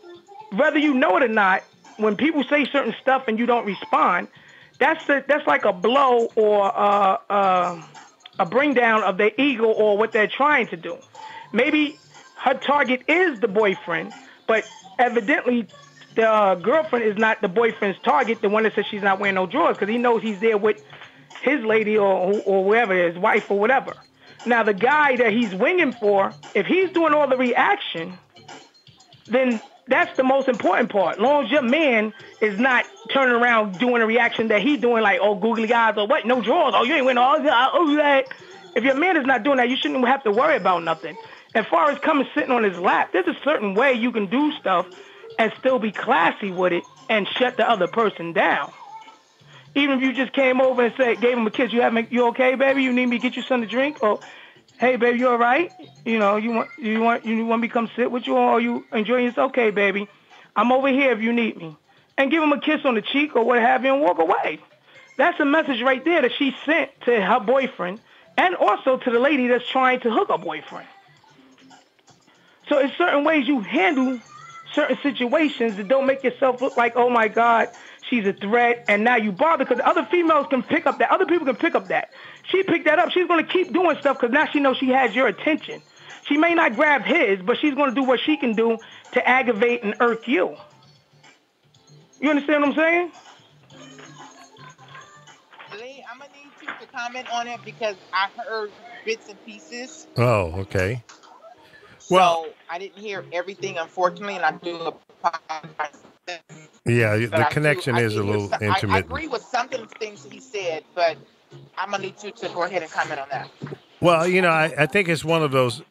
Speaker 4: whether you know it or not, when people say certain stuff and you don't respond, that's like a blow or a bring down of their ego or what they're trying to do. Maybe her target is the boyfriend, but evidently the girlfriend is not the boyfriend's target, the one that says she's not wearing no drawers, because he knows he's there with his lady or whoever, his wife or whatever. Now, the guy that he's winging for, if he's doing all the reaction, then that's the most important part. As long as your man is not turning around doing a reaction that he's doing, like, oh, googly eyes or what, no drawers, oh, you ain't wearing all that, oh, that. If your man is not doing that, you shouldn't have to worry about nothing. As far as coming sitting on his lap, there's a certain way you can do stuff and still be classy with it and shut the other person down. Even if you just came over and said, gave him a kiss, you okay, baby? You need me to get you something to drink? Or, hey, baby, you all right? You know, you want me to come sit with you, or you enjoying yourself? Okay, baby, I'm over here if you need me. And give him a kiss on the cheek or what have you and walk away. That's a message right there that she sent to her boyfriend and also to the lady that's trying to hook her boyfriend. So in certain ways you handle certain situations that don't make yourself look like, oh my God, she's a threat, and now you bother, because other females can pick up that. Other people can pick up that. She picked that up. She's going to keep doing stuff because now she knows she has your attention. She may not grab his, but she's going to do what she can do to aggravate and irk you. You understand what I'm saying?
Speaker 2: Lee, I'm going to need you to comment on it because I heard bits and pieces.
Speaker 3: Oh, okay.
Speaker 2: Well, so I didn't hear everything, unfortunately, and I do apologize.
Speaker 3: Yeah, the connection is a little intermittent.
Speaker 2: I agree with some of the things he said, but I'm going to need you to go ahead and comment on that.
Speaker 3: Well, you know, I think it's one of those,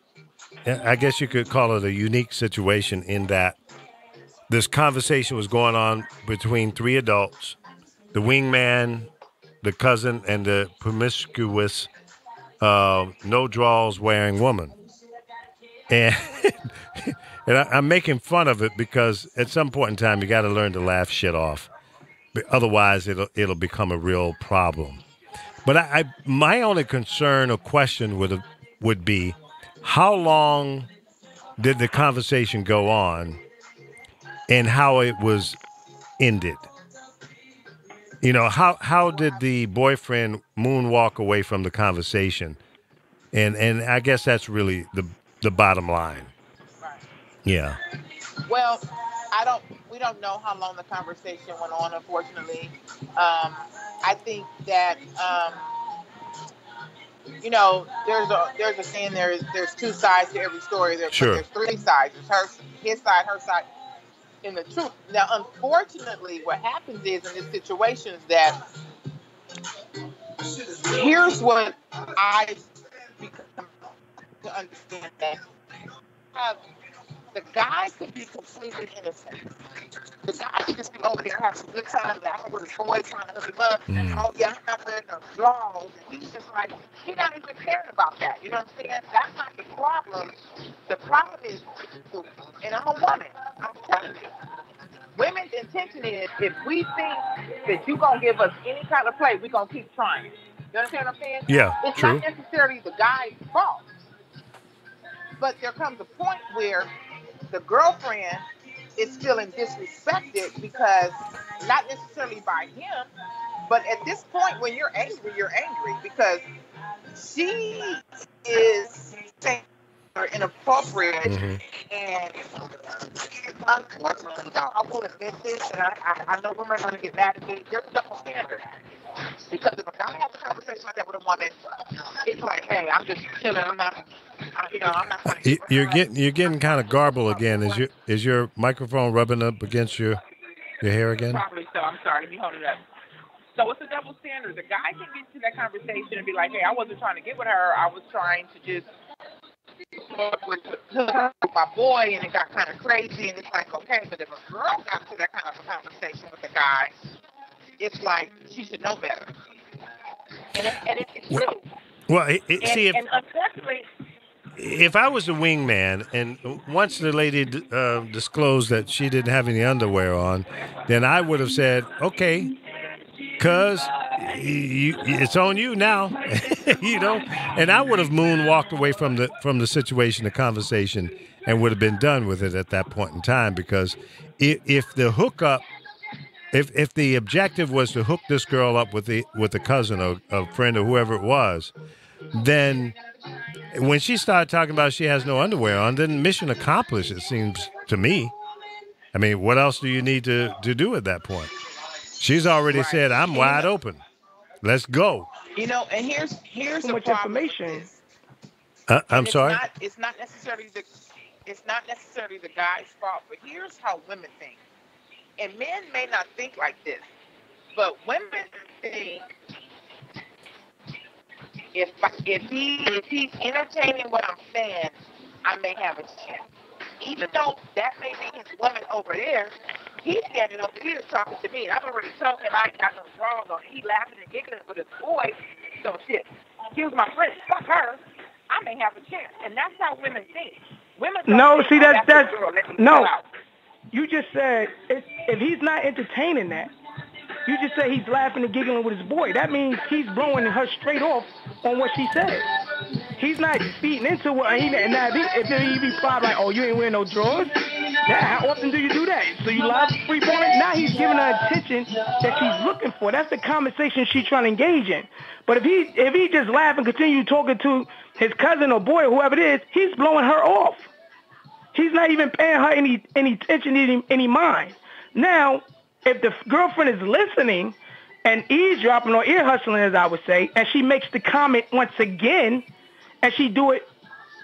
Speaker 3: I guess you could call it a unique situation in that this conversation was going on between three adults, the wingman, the cousin, and the promiscuous, no-draws wearing woman. And, and I'm making fun of it because at some point in time you got to learn to laugh shit off. Otherwise, it'll become a real problem. But my only concern or question would be, how long did the conversation go on, and how it was ended? You know, how did the boyfriend moonwalk away from the conversation? And I guess that's really the bottom line.
Speaker 2: Right.
Speaker 3: Yeah.
Speaker 2: Well, we don't know how long the conversation went on, unfortunately. I think that, you know, there's a saying there's two sides to every story.
Speaker 3: Sure.
Speaker 2: There's three sides. There's his side, her side, and the truth. Now, unfortunately, what happens is in this situation is that here's what I become to understand that the guy could be completely innocent. The guy could just be over there having a good time, laughing with his boy, trying to hook him up. Oh, yeah, I'm not wearing no drawers. He's just like, he's not even caring about that. You know what I'm saying? That's not the problem. The problem is, and I'm a woman, I'm telling you, women's intention is, if we think that you're going to give us any kind of play, we're going to keep trying. You understand what I'm saying?
Speaker 3: Yeah,
Speaker 2: it's
Speaker 3: true.
Speaker 2: not necessarily the guy's fault. But there comes a point where the girlfriend is feeling disrespected because, not necessarily by him, but at this point when you're angry because she is saying inappropriate, and unfortunately, I will admit this, and I know women are going to get mad at me. There's a double standard. Because if a guy has a conversation like that with a woman, it's like, hey, I'm just chilling. I'm not. I'm not.
Speaker 3: You're getting kind of garbled again. Is your microphone rubbing up against your hair again?
Speaker 2: Probably so. I'm sorry. Let me hold it up. So it's a double standard. The guy can get to that conversation and be like, hey, I wasn't trying to get with her. I was trying to just with my boy, and it got kind of crazy. And it's like, okay, but if a girl got to that kind of a conversation with a guy, it's like she should know better. And it's true.
Speaker 3: Well,
Speaker 2: and unfortunately,
Speaker 3: if I was a wingman, and once the lady disclosed that she didn't have any underwear on, then I would have said, okay, cuz it's on you now, you know. And I would have moonwalked away from the situation, the conversation, and would have been done with it at that point in time. Because if the hookup, if the objective was to hook this girl up with a cousin or a friend or whoever it was, then when she started talking about she has no underwear on, then mission accomplished. It seems to me. I mean, what else do you need to do at that point? She's already said, "I'm wide open. Let's go."
Speaker 2: You know, and here's
Speaker 4: Too
Speaker 2: the
Speaker 4: much
Speaker 2: problem.
Speaker 4: information.
Speaker 3: I'm sorry.
Speaker 2: It's not necessarily the guy's fault, but here's how women think. And men may not think like this, but women think if he's entertaining what I'm saying, I may have a chance. Even though that may be his woman over there, he's standing over here talking to me. And I've already told him I ain't got no drawers on. He laughing and giggling with his boy. So shit, here's my friend. Fuck her. I may have a chance. And that's how women think. Women don't
Speaker 4: No,
Speaker 2: think,
Speaker 4: see,
Speaker 2: oh,
Speaker 4: that's
Speaker 2: the girl, let me
Speaker 4: no.
Speaker 2: chill out.
Speaker 4: You just said if he's not entertaining that, you just said he's laughing and giggling with his boy. That means he's blowing her straight off on what she said. He's not feeding into what he. And now if he replied like, "Oh, you ain't wearing no drawers," how often do you do that? So you love free balling. Now he's giving her attention that she's looking for. That's the conversation she's trying to engage in. But if he just laugh and continue talking to his cousin or boy or whoever it is, he's blowing her off. He's not even paying her any attention, any mind. Now, if the girlfriend is listening and eavesdropping or ear hustling, as I would say, and she makes the comment once again, and she do it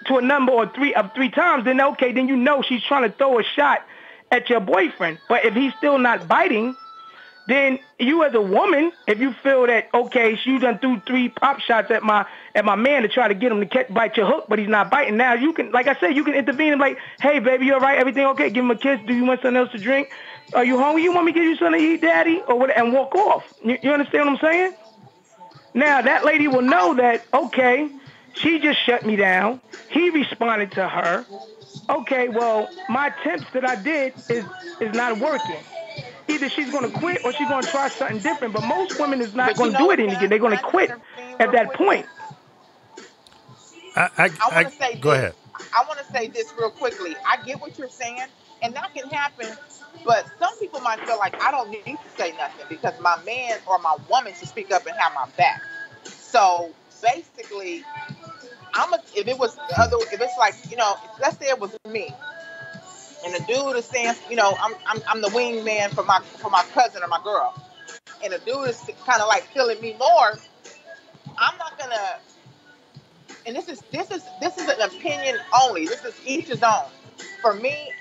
Speaker 4: to a number of three times, then okay, then you know she's trying to throw a shot at your boyfriend. But if he's still not biting, then you as a woman, if you feel that, okay, she done threw 3 pop shots at my man to try to get him to bite your hook, but he's not biting. Now you can, like I said, you can intervene and like, hey, baby, you all right? Everything okay? Give him a kiss. Do you want something else to drink? Are you hungry? You want me to give you something to eat, daddy? Or what? And walk off. You understand what I'm saying? Now that lady will know that, okay, she just shut me down. He responded to her. Okay, well, my attempts that I did is not working. Either she's going to quit or she's going to try something different. But most women is not going to do it again. They're going to quit at that point.
Speaker 3: Go ahead.
Speaker 2: I want to say this real quickly. I get what you're saying, and that can happen. But some people might feel like I don't need to say nothing because my man or my woman should speak up and have my back. So basically, if it's like, you know, let's say it was me, and the dude is saying, you know, I'm the wingman for my cousin or my girl, and the dude is kind of like feeling me more. I'm not gonna. And this is an opinion only. This is each his own. For me,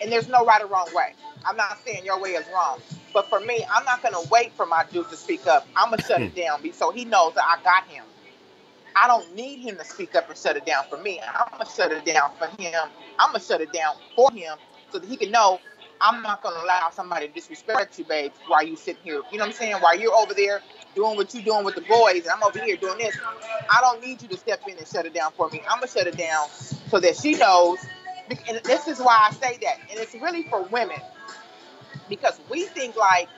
Speaker 2: and there's no right or wrong way. I'm not saying your way is wrong. But for me, I'm not going to wait for my dude to speak up. I'm going to shut it down so he knows that I got him. I don't need him to speak up and shut it down for me. I'm going to shut it down for him. I'm going to shut it down for him so that he can know I'm not going to allow somebody to disrespect you, babe, while you sitting here. You know what I'm saying? While you're over there doing what you're doing with the boys, and I'm over here doing this. I don't need you to step in and shut it down for me. I'm going to shut it down so that she knows. And this is why I say that. And it's really for women. Because we think like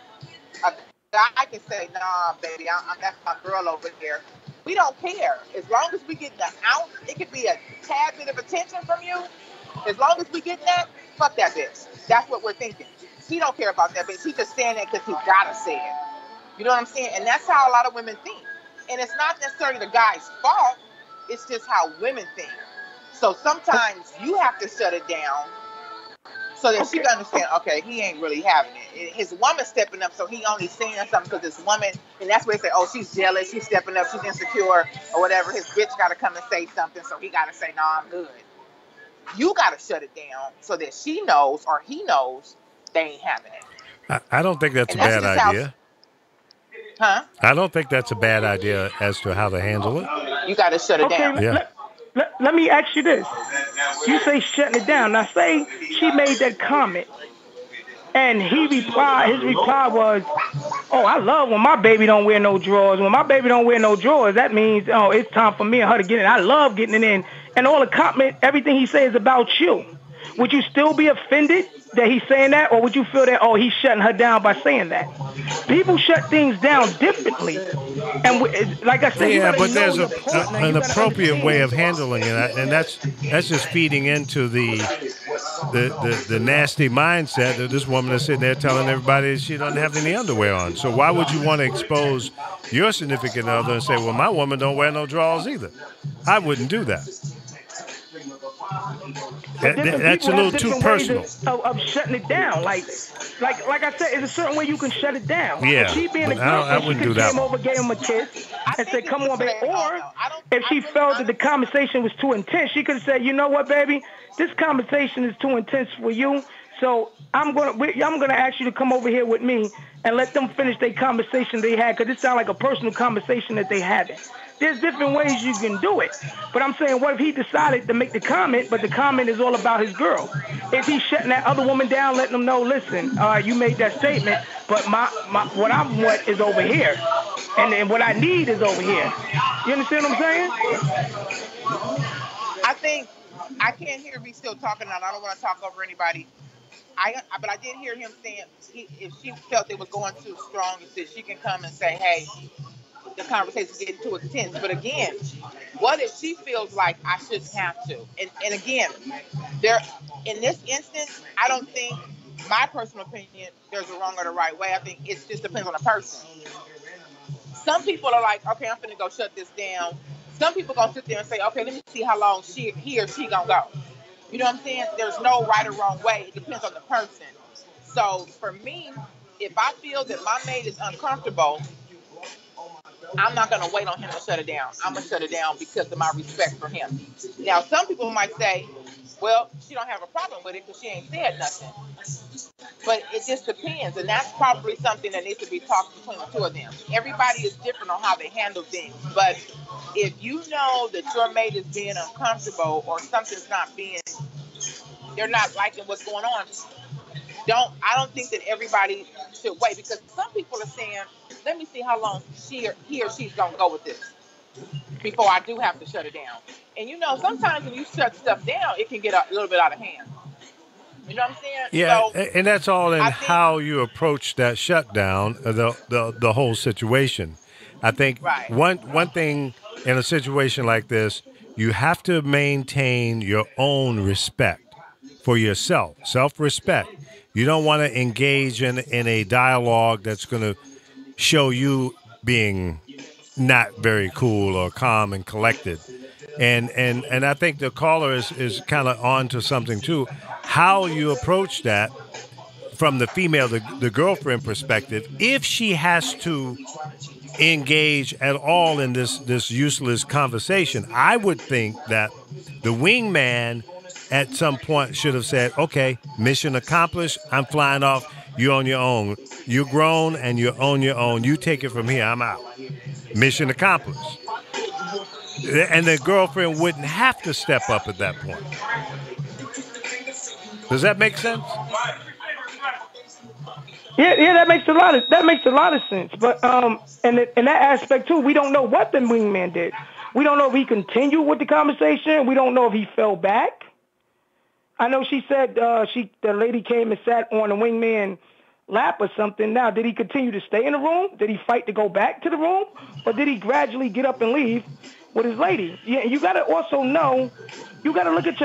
Speaker 2: a guy can say, nah, baby, that's my girl over here. We don't care. As long as we get the ounce, it could be a tad bit of attention from you. As long as we get that, fuck that bitch. That's what we're thinking. He don't care about that bitch. He just saying that because he gotta say it. You know what I'm saying? And that's how a lot of women think. And it's not necessarily the guy's fault. It's just how women think. So sometimes you have to shut it down so that she can understand, okay, he ain't really having it. His woman stepping up, so he only saying something because his woman, and that's where they say, oh, she's jealous, she's stepping up, she's insecure, or whatever. His bitch got to come and say something, so he got to say, no, I'm good. You got to shut it down so that she knows or he knows they ain't having it.
Speaker 3: I don't think that's a bad idea.
Speaker 2: Huh?
Speaker 3: I don't think that's a bad idea as to how to handle it.
Speaker 2: You got to shut it down.
Speaker 3: Yeah.
Speaker 4: Let me ask you this. You say shutting it down. Now, say she made that comment, and his reply was, oh, I love when my baby don't wear no drawers. When my baby don't wear no drawers, that means, oh, it's time for me and her to get in. I love getting it in. And all the comment, everything he says is about you. would you still be offended that he's saying that, or would you feel that, oh, he's shutting her down by saying that? People shut things down differently, and like I said,
Speaker 3: yeah, but there's an appropriate way of handling it, and that's just feeding into the nasty mindset that this woman is sitting there telling everybody she doesn't have any underwear on. So why would you want to expose your significant other and say, well, my woman don't wear no drawers either? I wouldn't do that. That's a little too personal.
Speaker 4: Of shutting it down, like I said, it's a certain way you can shut it down.
Speaker 3: Yeah,
Speaker 4: if she being a
Speaker 3: I
Speaker 4: girlfriend,
Speaker 3: wouldn't
Speaker 4: she
Speaker 3: do
Speaker 4: could
Speaker 3: that.
Speaker 4: came over, gave him a kiss, and said, "Come on, baby." Or if she felt that the conversation was too intense, she could have said, "You know what, baby? This conversation is too intense for you. So I'm gonna ask you to come over here with me and let them finish their conversation they had, because it sounds like a personal conversation that they having." There's different ways you can do it. But I'm saying, what if he decided to make the comment, but the comment is all about his girl? If he's shutting that other woman down, letting them know, listen, you made that statement, but what I want is over here. And what I need is over here. You understand what I'm saying?
Speaker 2: I think, I can't hear me still talking, and I don't want to talk over anybody. But I did hear him saying, if she felt it was going too strong, she can come and say, hey, the conversation's getting too intense. But again, what if she feels like I shouldn't have to? And again, in this instance, I don't think, my personal opinion, there's a wrong or the right way. I think it just depends on the person. Some people are like, okay, I'm finna go shut this down. Some people gonna sit there and say, okay, let me see how long he or she gonna go. You know what I'm saying? There's no right or wrong way. It depends on the person. So for me, if I feel that my mate is uncomfortable, I'm not going to wait on him to shut it down. I'm going to shut it down because of my respect for him. Now, some people might say, well, she don't have a problem with it because she ain't said nothing. But it just depends. And that's probably something that needs to be talked between the two of them. Everybody is different on how they handle things. But if you know that your mate is being uncomfortable or something's they're not liking what's going on, I don't think that everybody should wait, because some people are saying, let me see how long he or she's going to go with this before I do have to shut it down. And sometimes when you shut stuff down, it can get a little bit out of hand. You know what I'm saying?
Speaker 3: Yeah,
Speaker 2: so,
Speaker 3: and that's all in how you approach that shutdown, the whole situation. I think one thing in a situation like this, you have to maintain your own respect for yourself, self-respect. You don't want to engage in a dialogue that's going to show you being not very cool or calm and collected. And I think the caller is kind of on to something too. How you approach that from the female, the girlfriend perspective, if she has to engage at all in this useless conversation, I would think that the wingman at some point should have said, okay, mission accomplished, I'm flying off, you're on your own. You're grown and you're on your own. You take it from here, I'm out. Mission accomplished. And the girlfriend wouldn't have to step up at that point. Does that make sense?
Speaker 4: Yeah, that makes a lot of sense. But and in that aspect too, we don't know what the wingman did. We don't know if he continued with the conversation. We don't know if he fell back. I know she said the lady came and sat on the wingman lap or something. Now, did he continue to stay in the room? Did he fight to go back to the room, or did he gradually get up and leave with his lady? Yeah, you got to also know. You got to look at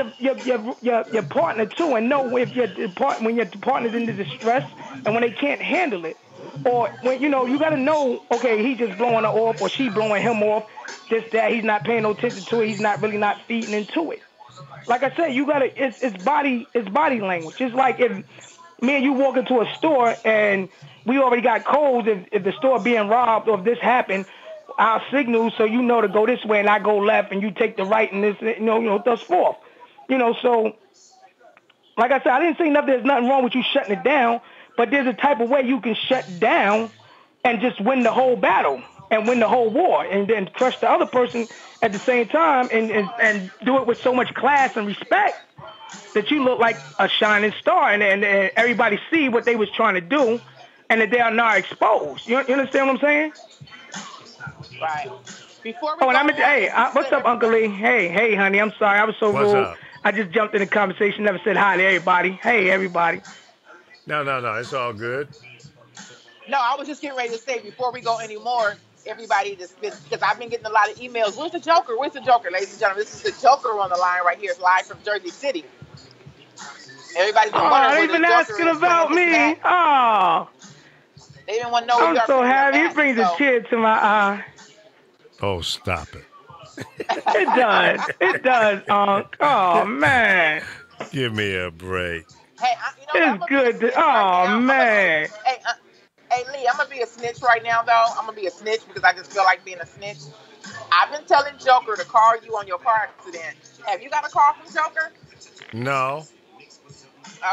Speaker 4: your partner too, and know if when your partner's in distress and when they can't handle it, or when you got to know. Okay, he's just blowing her off, or she blowing him off. Just that he's not paying no attention to it. He's not feeding into it. Like I said, you got to. It's body language. It's like if me and you walk into a store and we already got codes. If the store being robbed or if this happened, I'll signal so you know to go this way and I go left and you take the right and this, thus forth. So like I said, I didn't say nothing. There's nothing wrong with you shutting it down, but there's a type of way you can shut down and just win the whole battle and win the whole war and then crush the other person at the same time and do it with so much class and respect that you look like a shining star and everybody see what they was trying to do and that they are now exposed. You understand what I'm saying?
Speaker 2: Right. Before we
Speaker 4: what's up, Uncle Lee? Hey, honey, I'm sorry. I was so rude. I just jumped in the conversation, never said hi to everybody. Hey, everybody.
Speaker 3: No, it's all good.
Speaker 2: No, I was just getting ready to say before we go anymore, everybody just because I've been getting a lot of emails. Where's the Joker? Where's the Joker, ladies and gentlemen? This is the Joker on the line right here. It's live from Jersey City. Everybody's been wondering
Speaker 4: they've
Speaker 2: where
Speaker 4: been
Speaker 2: the Joker
Speaker 4: asking
Speaker 2: is
Speaker 4: about me. Oh,
Speaker 2: they didn't want to know.
Speaker 4: I'm so happy. It brings a tear to my eye.
Speaker 3: Oh, stop it.
Speaker 4: It does. It does, Unc. Oh, man.
Speaker 3: Give me a break.
Speaker 2: Hey,
Speaker 4: it's good. Man.
Speaker 2: Hey, Lee, I'm going to be a snitch right now, though. I'm going to be a snitch because I just feel like being a snitch. I've been telling Joker to call you on your car accident. Have you got a call from Joker?
Speaker 3: No.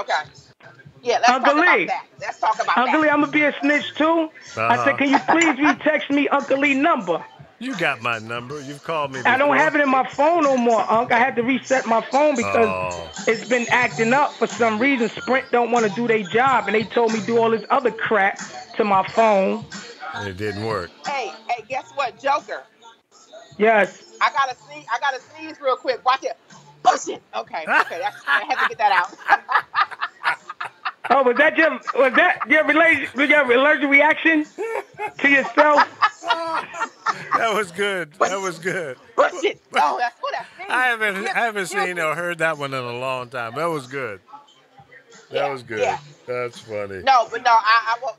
Speaker 2: Okay. Yeah, let's talk about that. Let's talk about
Speaker 4: Uncle Lee, I'm going to be a snitch, too. I said, can you please re-text me Uncle Lee's number?
Speaker 3: You got my number. You've called me before.
Speaker 4: I don't have it in my phone no more, Unc. I had to reset my phone because it's been acting up for some reason. Sprint don't want to do their job, and they told me do all this other crap to my phone.
Speaker 3: It didn't work.
Speaker 2: Hey, guess what, Joker?
Speaker 4: Yes.
Speaker 2: I gotta sneeze real quick. Watch it. Push it. Okay. I had to get that out.
Speaker 4: Oh, was that your allergic reaction to yourself?
Speaker 3: That was good. That was good.
Speaker 2: Push it. Oh, that's what I think.
Speaker 3: I haven't seen or heard that one in a long time. That was good. That was good. Yeah. That's funny.
Speaker 2: No, but no,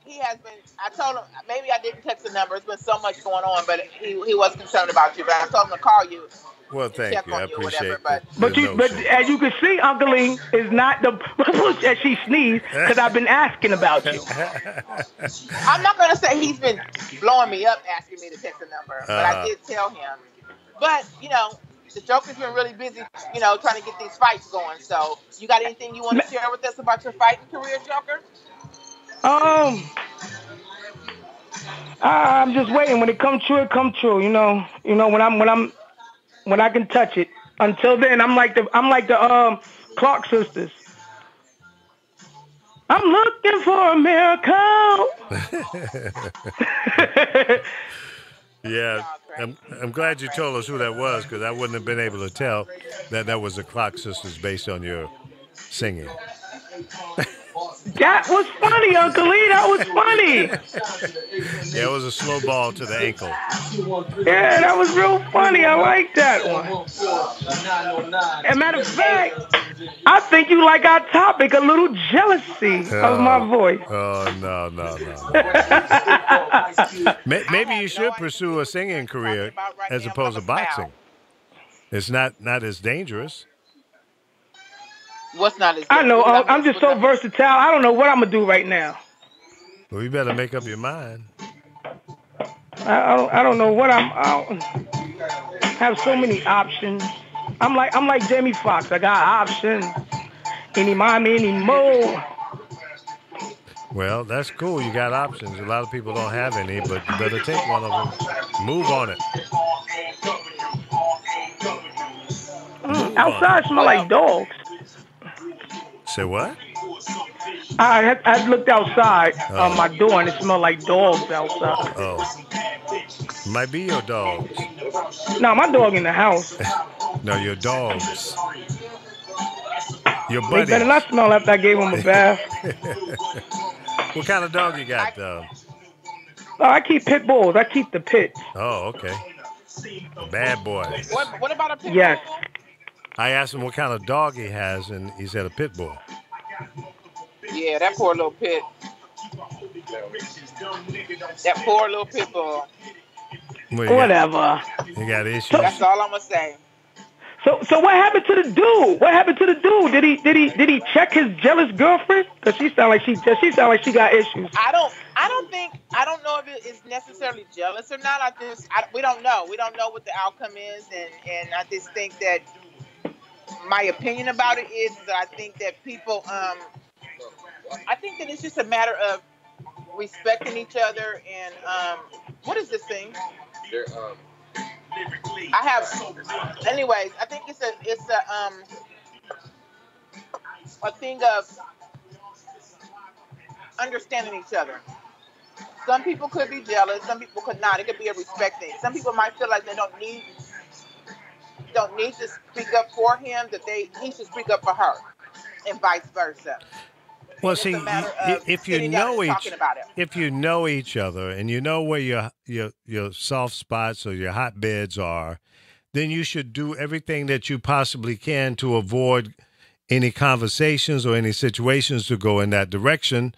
Speaker 2: he has been. I told him maybe I didn't text the number. It's been so much going on, but he was concerned about you. But I told him to call you.
Speaker 3: Well, thank you. I appreciate it.
Speaker 4: But as you can see, Uncle Lee is not the push as she sneezed because I've been asking about you.
Speaker 2: I'm not gonna say he's been blowing me up asking me to text the number, but I did tell him. But the Joker's been really busy, trying to get these fights going. So, you got anything you want to share with us about your fighting career, Joker?
Speaker 4: I'm just waiting. When it comes true, it comes true. When I can touch it. Until then, I'm like the Clark sisters. I'm looking for a miracle.
Speaker 3: Yeah, I'm glad you told us who that was because I wouldn't have been able to tell that was the Clark sisters based on your singing.
Speaker 4: That was funny, Uncle Lee. That was funny.
Speaker 3: Yeah, it was a slow ball to the ankle.
Speaker 4: Yeah, that was real funny. I like that one. As a matter of fact, I think you like our topic, a little jealousy of my voice.
Speaker 3: Oh, no. Maybe you should pursue a singing career as opposed to boxing. It's not as dangerous.
Speaker 2: What's not as
Speaker 4: I know. I'm just so versatile. I don't know what I'm going to do right now.
Speaker 3: Well, you better make up your mind.
Speaker 4: I don't know what I have so many options. I'm like Jamie Foxx. I got options. Any mommy, any mo.
Speaker 3: Well, that's cool. You got options. A lot of people don't have any, but you better take one of them. Move on it.
Speaker 4: Outside smell like dogs.
Speaker 3: Say what?
Speaker 4: I looked outside on my door and it smelled like dogs outside.
Speaker 3: Oh. Might be your dogs.
Speaker 4: No, my dog in the house.
Speaker 3: No, your dogs. Your buddies.
Speaker 4: They better not smell after I gave him a bath.
Speaker 3: What kind of dog you got, though?
Speaker 4: Oh, I keep pit bulls. I keep the pits.
Speaker 3: Oh, okay. Bad boy.
Speaker 2: What about a pit bull?
Speaker 4: Yes.
Speaker 3: I asked him what kind of dog he has, and he said a pit bull.
Speaker 2: Yeah, that poor little pit. That poor little pit bull.
Speaker 3: Well,
Speaker 4: whatever.
Speaker 3: You got issues.
Speaker 2: That's all I'm gonna say.
Speaker 4: So what happened to the dude? What happened to the dude? Did he check his jealous girlfriend? Cause she sound like she got issues.
Speaker 2: I don't know if it is necessarily jealous or not. We don't know. We don't know what the outcome is, and I just think that my opinion about it is that I think that people I think that it's just a matter of respecting each other and what is this thing? Anyways, I think it's a thing of understanding each other. Some people could be jealous, some people could not. It could be a respect thing. Some people might feel like they don't need don't need to speak up for him, that he should speak up for her, and vice versa.
Speaker 3: Well,
Speaker 2: It's
Speaker 3: see,
Speaker 2: a matter of
Speaker 3: if you
Speaker 2: sitting down
Speaker 3: know
Speaker 2: and talking about it.
Speaker 3: if you know each other and you know where your soft spots or your hotbeds are, then you should do everything that you possibly can to avoid any conversations or any situations to go in that direction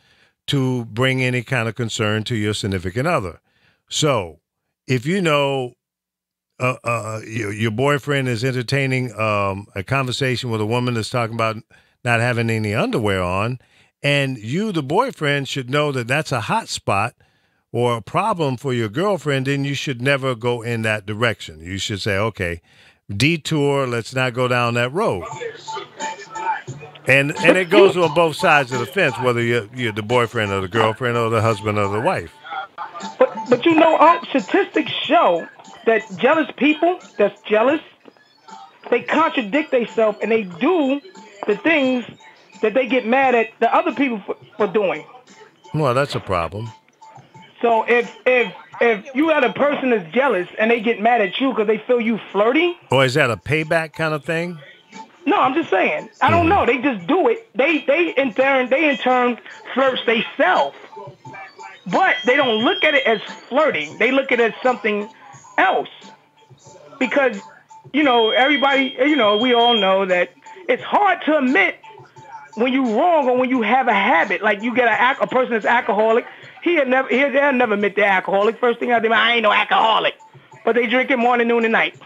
Speaker 3: to bring any kind of concern to your significant other. So, if you know your boyfriend is entertaining a conversation with a woman that's talking about not having any underwear on, and you, the boyfriend, should know that that's a hot spot or a problem for your girlfriend, then you should never go in that direction. You should say, okay, detour, let's not go down that road. And it goes on both sides of the fence, whether you're the boyfriend or the girlfriend or the husband or the wife.
Speaker 4: But you know, statistics show that jealous people that's jealous, they contradict themselves and they do the things that they get mad at the other people for doing.
Speaker 3: Well, that's a problem.
Speaker 4: So if you had a person that's jealous and they get mad at you because they feel you flirting.
Speaker 3: Or is that a payback kind of thing?
Speaker 4: No, I'm just saying. I don't know. They just do it. They in turn flirts themselves. But they don't look at it as flirting. They look at it as something else. Because, everybody, we all know that it's hard to admit when you're wrong or when you have a habit. Like you get a person that's alcoholic. They'll never admit they're alcoholic. First thing I do, I ain't no alcoholic. But they drink it morning, noon, and night.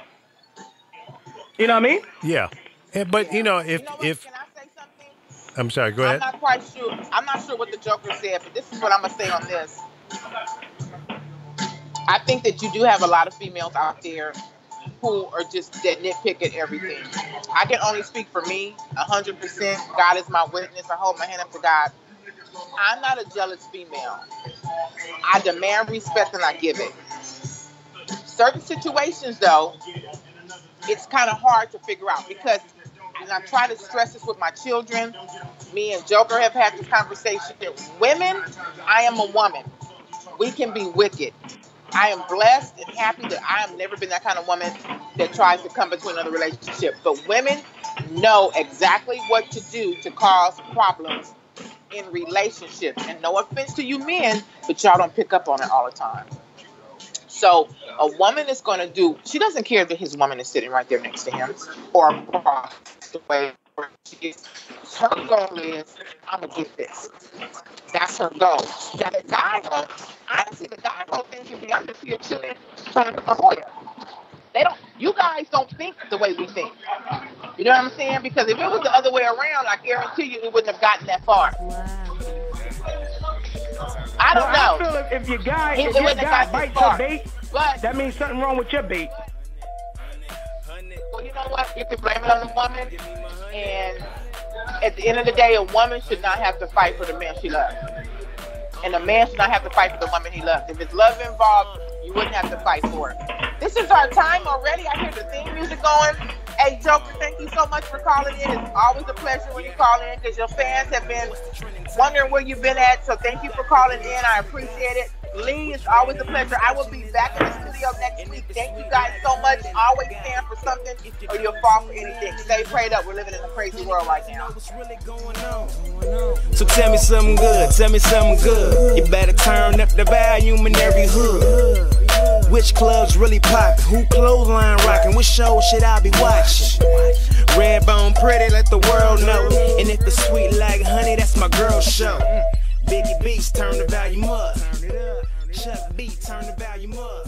Speaker 4: You know what I mean?
Speaker 3: Yeah. But, if...
Speaker 2: Can I say something?
Speaker 3: I'm sorry, go ahead.
Speaker 2: I'm not quite sure. I'm not sure what the Joker said, but this is what I'm going to say on this. I think that you do have a lot of females out there who are just that nitpick at everything. I can only speak for me, 100%. God is my witness. I hold my hand up to God. I'm not a jealous female. I demand respect and I give it. Certain situations, though, it's kind of hard to figure out because, and I try to stress this with my children, me and Joker have had this conversation. Women, I am a woman. We can be wicked. I am blessed and happy that I have never been that kind of woman that tries to come between another relationship. But women know exactly what to do to cause problems in relationships. And no offense to you men, but y'all don't pick up on it all the time. So a woman is going to do, she doesn't care that his woman is sitting right there next to him or across the way where she is. Her goal is, I'm going to get this. That's her goal. Now the guy will, honestly, think you'll be under here chilling trying to come over. You guys don't think the way we think. You know what I'm saying? Because if it was the other way around, I guarantee you it wouldn't have gotten that far. I don't know.
Speaker 4: I feel if your guy bites your bait,
Speaker 2: but
Speaker 4: that means something wrong with your bait.
Speaker 2: Well, you know what? You can blame it on the woman. And at the end of the day, a woman should not have to fight for the man she loves. And a man should not have to fight for the woman he loves. If it's love involved, you wouldn't have to fight for it. This is our time already. I hear the theme music going. Hey, Joker, thank you so much for calling in. It's always a pleasure when you call in because your fans have been wondering where you've been at. So thank you for calling in. I appreciate it. Lee, it's always a pleasure. I will be back in the studio next week. Thank you guys so much. Always stand for something or you'll fall for anything. Stay prayed up. We're living in a crazy world right now.
Speaker 1: So tell me something good. Tell me something good. You better turn up the volume in every hood. Which clubs really poppin'? Who clothesline rockin'? Which show should I be watching? Redbone pretty, let the world know. And if it's sweet like honey, that's my girl show. Biggie Beats, turn the volume up. Chuck B, turn the volume up.